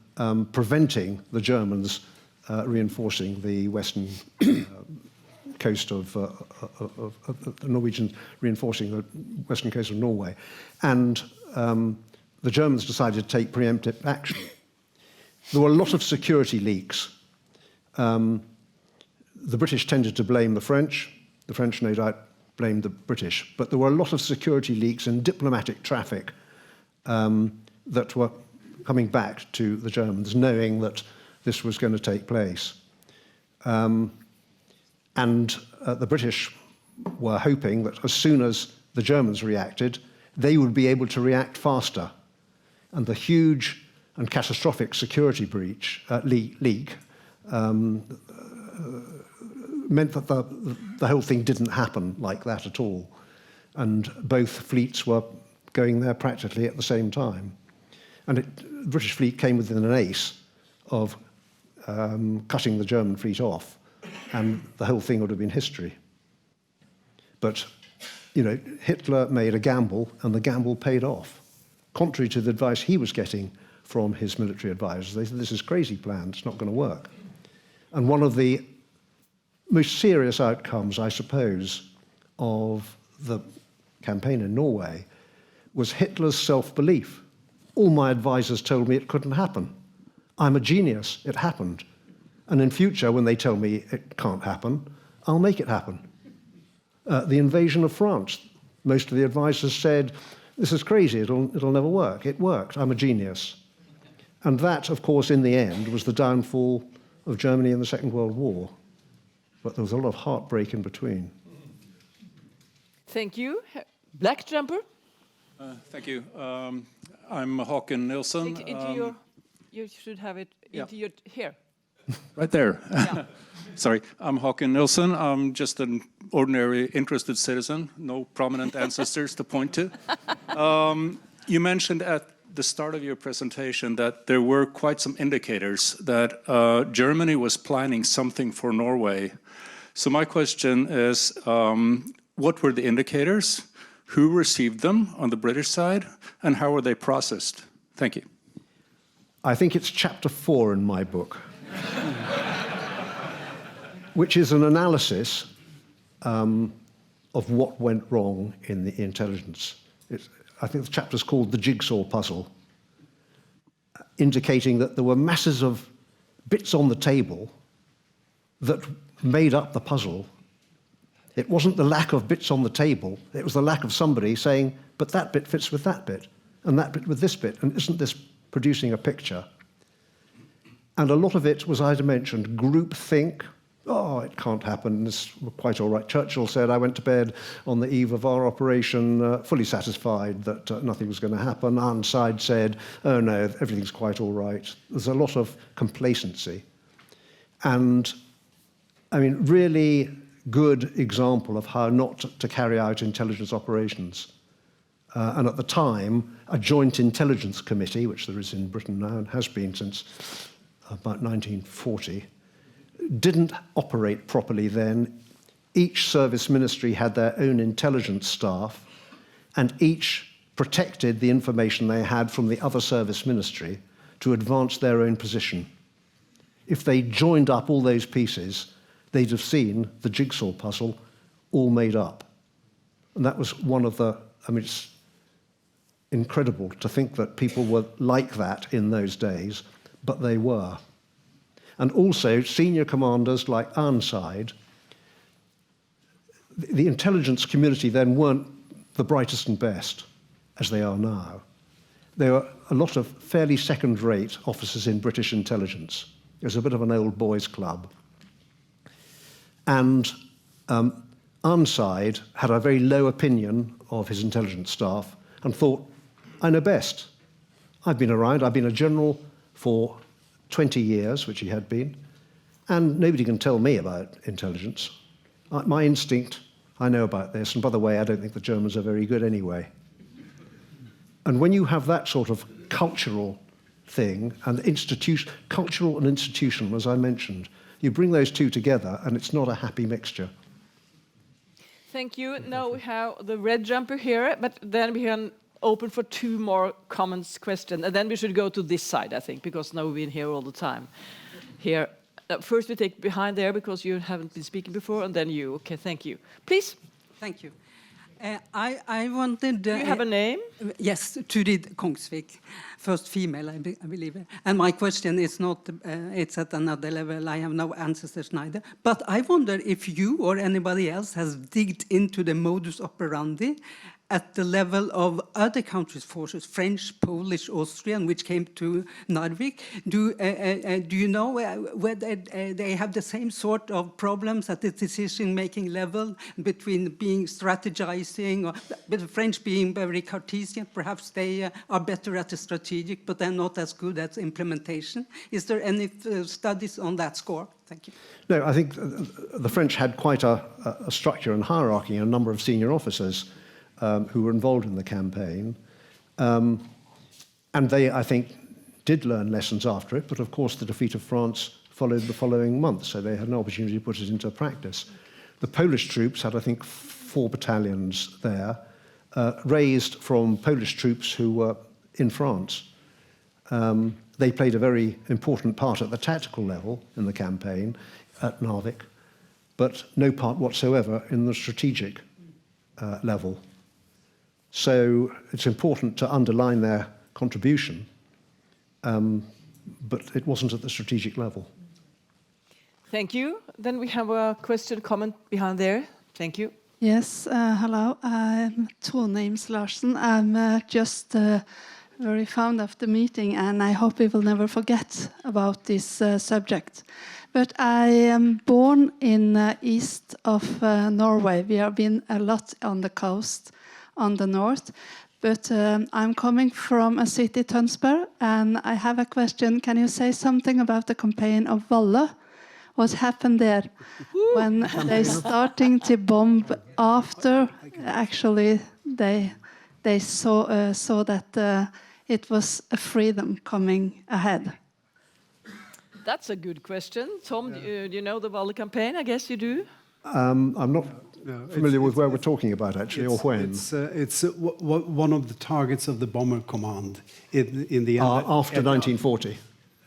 preventing the Germans reinforcing the western coast of the Norwegians, reinforcing the western coast of Norway. And the Germans decided to take preemptive action. There were a lot of security leaks. The British tended to blame the French no doubt blamed the British, but there were a lot of security leaks and diplomatic traffic that were coming back to the Germans, knowing that this was going to take place. And the British were hoping that as soon as the Germans reacted, they would be able to react faster. And the huge and catastrophic security breach, leak, meant that the whole thing didn't happen like that at all. And both fleets were going there practically at the same time. And the British fleet came within an ace of cutting the German fleet off, and the whole thing would have been history. But, you know, Hitler made a gamble, and the gamble paid off, contrary to the advice he was getting from his military advisors. They said, this is a crazy plan, it's not going to work. And one of the most serious outcomes, I suppose, of the campaign in Norway was Hitler's self-belief. All my advisors told me it couldn't happen. I'm a genius, it happened. And in future, when they tell me it can't happen, I'll make it happen. The invasion of France, most of the advisors said, this is crazy, it'll never work. It worked, I'm a genius. And that, of course, in the end, was the downfall of Germany in the Second World War. But there was a lot of heartbreak in between. Thank you. Black jumper. Thank you. I'm Håkon Nilsson. You should have it into your hair. Right there. Yeah. Sorry, I'm Håkon Nilsson. I'm just an ordinary interested citizen, no prominent ancestors to point to. You mentioned at the start of your presentation that there were quite some indicators that Germany was planning something for Norway. So my question is, what were the indicators? Who received them on the British side? And how were they processed? Thank you. I think it's chapter 4 in my book, which is an analysis of what went wrong in the intelligence. I think the chapter's called The Jigsaw Puzzle, indicating that there were masses of bits on the table that made up the puzzle, It wasn't the lack of bits on the table, it was the lack of somebody saying, but that bit fits with that bit, and that bit with this bit, and isn't this producing a picture? And a lot of it was, as I mentioned, groupthink. Oh, it can't happen, it's quite all right. Churchill said, I went to bed on the eve of our operation fully satisfied that nothing was going to happen. Ironside said, oh no, everything's quite all right. There's a lot of complacency. And, I mean, really good example of how not to carry out intelligence operations. And at the time, a joint intelligence committee, which there is in Britain now and has been since about 1940, didn't operate properly then. Each service ministry had their own intelligence staff, and each protected the information they had from the other service ministry to advance their own position. If they joined up all those pieces, they'd have seen the jigsaw puzzle all made up. And that was one of the, I mean, it's incredible to think that people were like that in those days, but they were. And also, senior commanders like Ironside, the intelligence community then weren't the brightest and best, as they are now. There were a lot of fairly second-rate officers in British intelligence. It was a bit of an old boys' club. And Ironside had a very low opinion of his intelligence staff and thought, I know best. I've been around, I've been a general for 20 years, which he had been, and nobody can tell me about intelligence. My instinct, I know about this, and by the way, I don't think the Germans are very good anyway. And when you have that sort of cultural thing, and cultural and institutional, as I mentioned, you bring those two together, and it's not a happy mixture. Thank you. Now we have the red jumper here, but then we can open for two more comments, questions, and then we should go to this side, I think, because now we've been here all the time. Here, first we take behind there because you haven't been speaking before, and then you. Okay, thank you. Please. Thank you. I wanted... Do you have a name? Yes, Turid Kongsvik, first female, I believe. And my question is not, it's at another level, I have no ancestors neither. But I wonder if you or anybody else has digged into the modus operandi at the level of other countries' forces, French, Polish, Austrian, which came to Narvik. Do you know whether they have the same sort of problems at the decision-making level between being strategizing, or with the French being very Cartesian? Perhaps they are better at the strategic, but they're not as good at implementation. Is there any studies on that score? Thank you. No, I think the French had quite a structure and hierarchy, a number of senior officers who were involved in the campaign. And they, I think, did learn lessons after it, but of course the defeat of France followed the following month, so they had no opportunity to put it into practice. The Polish troops had, I think, 4 battalions there, raised from Polish troops who were in France. They played a very important part at the tactical level in the campaign at Narvik, but no part whatsoever in the strategic level. So it's important to underline their contribution, but it wasn't at the strategic level. Thank you. Then we have a question, comment behind there. Thank you. Yes, hello. I'm Tone Ims Larsen. I'm just very fond of the meeting, and I hope we will never forget about this subject. But I am born in east of Norway. We have been a lot on the coast, on the north. But I'm coming from a city, Tønsberg, and I have a question. Can you say something about the campaign of Valle? What happened there when they starting to bomb after actually they saw that it was a freedom coming ahead? That's a good question. Tom, do you know the Valle campaign? I guess you do. I'm not familiar with where we're talking about, actually, or when. It's one of the targets of the bomber command in the after 1940.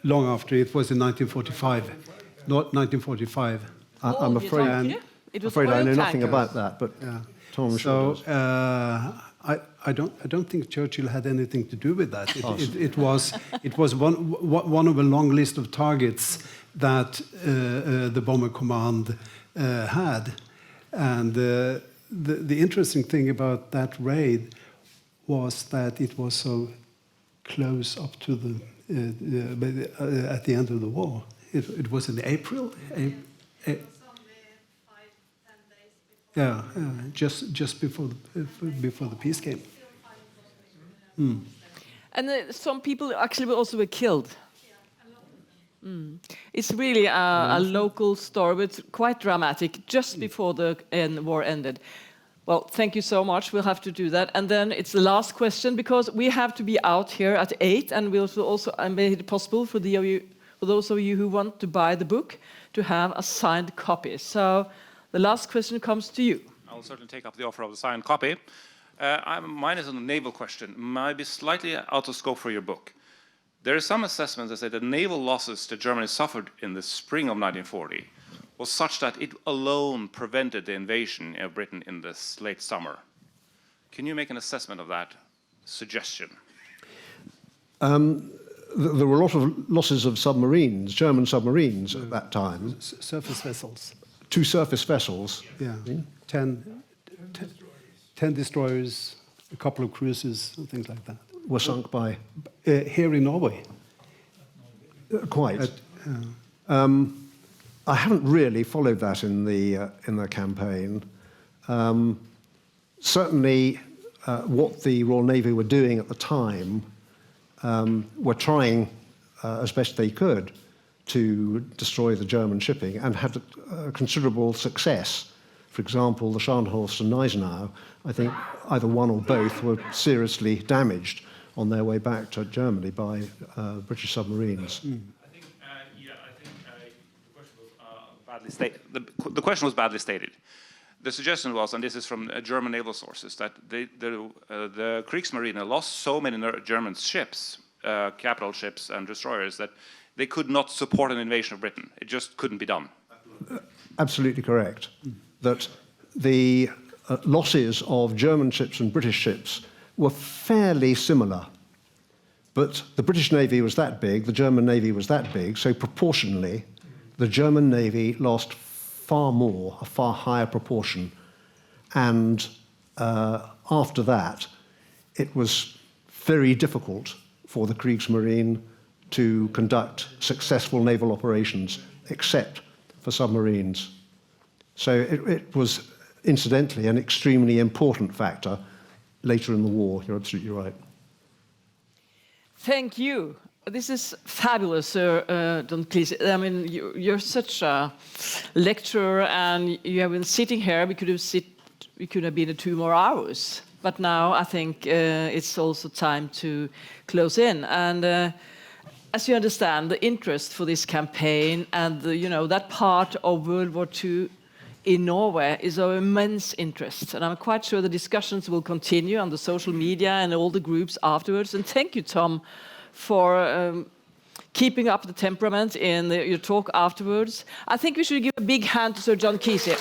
Long after. It was in 1945. Not 1945. I'm afraid I know nothing about that, but Tom sure does. I don't think Churchill had anything to do with that. It was one of a long list of targets that the bomber command had. And the interesting thing about that raid was that it was so close up to at the end of the war. It was in April. Yeah, just before the peace came. And some people actually also were killed. It's really a local story, but quite dramatic, just before the war ended. Well, thank you so much. We'll have to do that. And then it's the last question, because we have to be out here at 8, and we'll also make it possible for those of you who want to buy the book to have a signed copy. So the last question comes to you. I'll certainly take up the offer of the signed copy. Mine is on the naval question. Might be slightly out of scope for your book. There are some assessments that say that naval losses that Germany suffered in the spring of 1940 was such that it alone prevented the invasion of Britain in this late summer. Can you make an assessment of that suggestion? There were a lot of losses of submarines, German submarines at that time. Surface vessels. 2 surface vessels. Yeah, 10 destroyers, a couple of cruisers, and things like that. Were sunk by... Here in Norway. Quite. I haven't really followed that in the campaign. Certainly, what the Royal Navy were doing at the time were trying as best they could to destroy the German shipping, and had considerable success. For example, the Scharnhorst and Gneisenau, I think either one or both were seriously damaged on their way back to Germany by British submarines. The question was badly stated. The suggestion was, and this is from German naval sources, that the Kriegsmarine lost so many German ships, capital ships and destroyers, that they could not support an invasion of Britain. It just couldn't be done. Absolutely correct. That the losses of German ships and British ships were fairly similar. But the British Navy was that big, the German Navy was that big, so proportionally, the German Navy lost far more, a far higher proportion. And after that, it was very difficult for the Kriegsmarine to conduct successful naval operations, except for submarines. So it was, incidentally, an extremely important factor later in the war. You're absolutely right. Thank you. This is fabulous, John Kiszely. I mean, you're such a lecturer, and you have been sitting here. We could have been 2 more hours, but now I think it's also time to close in. And as you understand, the interest for this campaign and that part of World War II in Norway is of immense interest, and I'm quite sure the discussions will continue on the social media and all the groups afterwards. And thank you, Tom, for keeping up the temperament in your talk afterwards. I think we should give a big hand to Sir John Kiszely.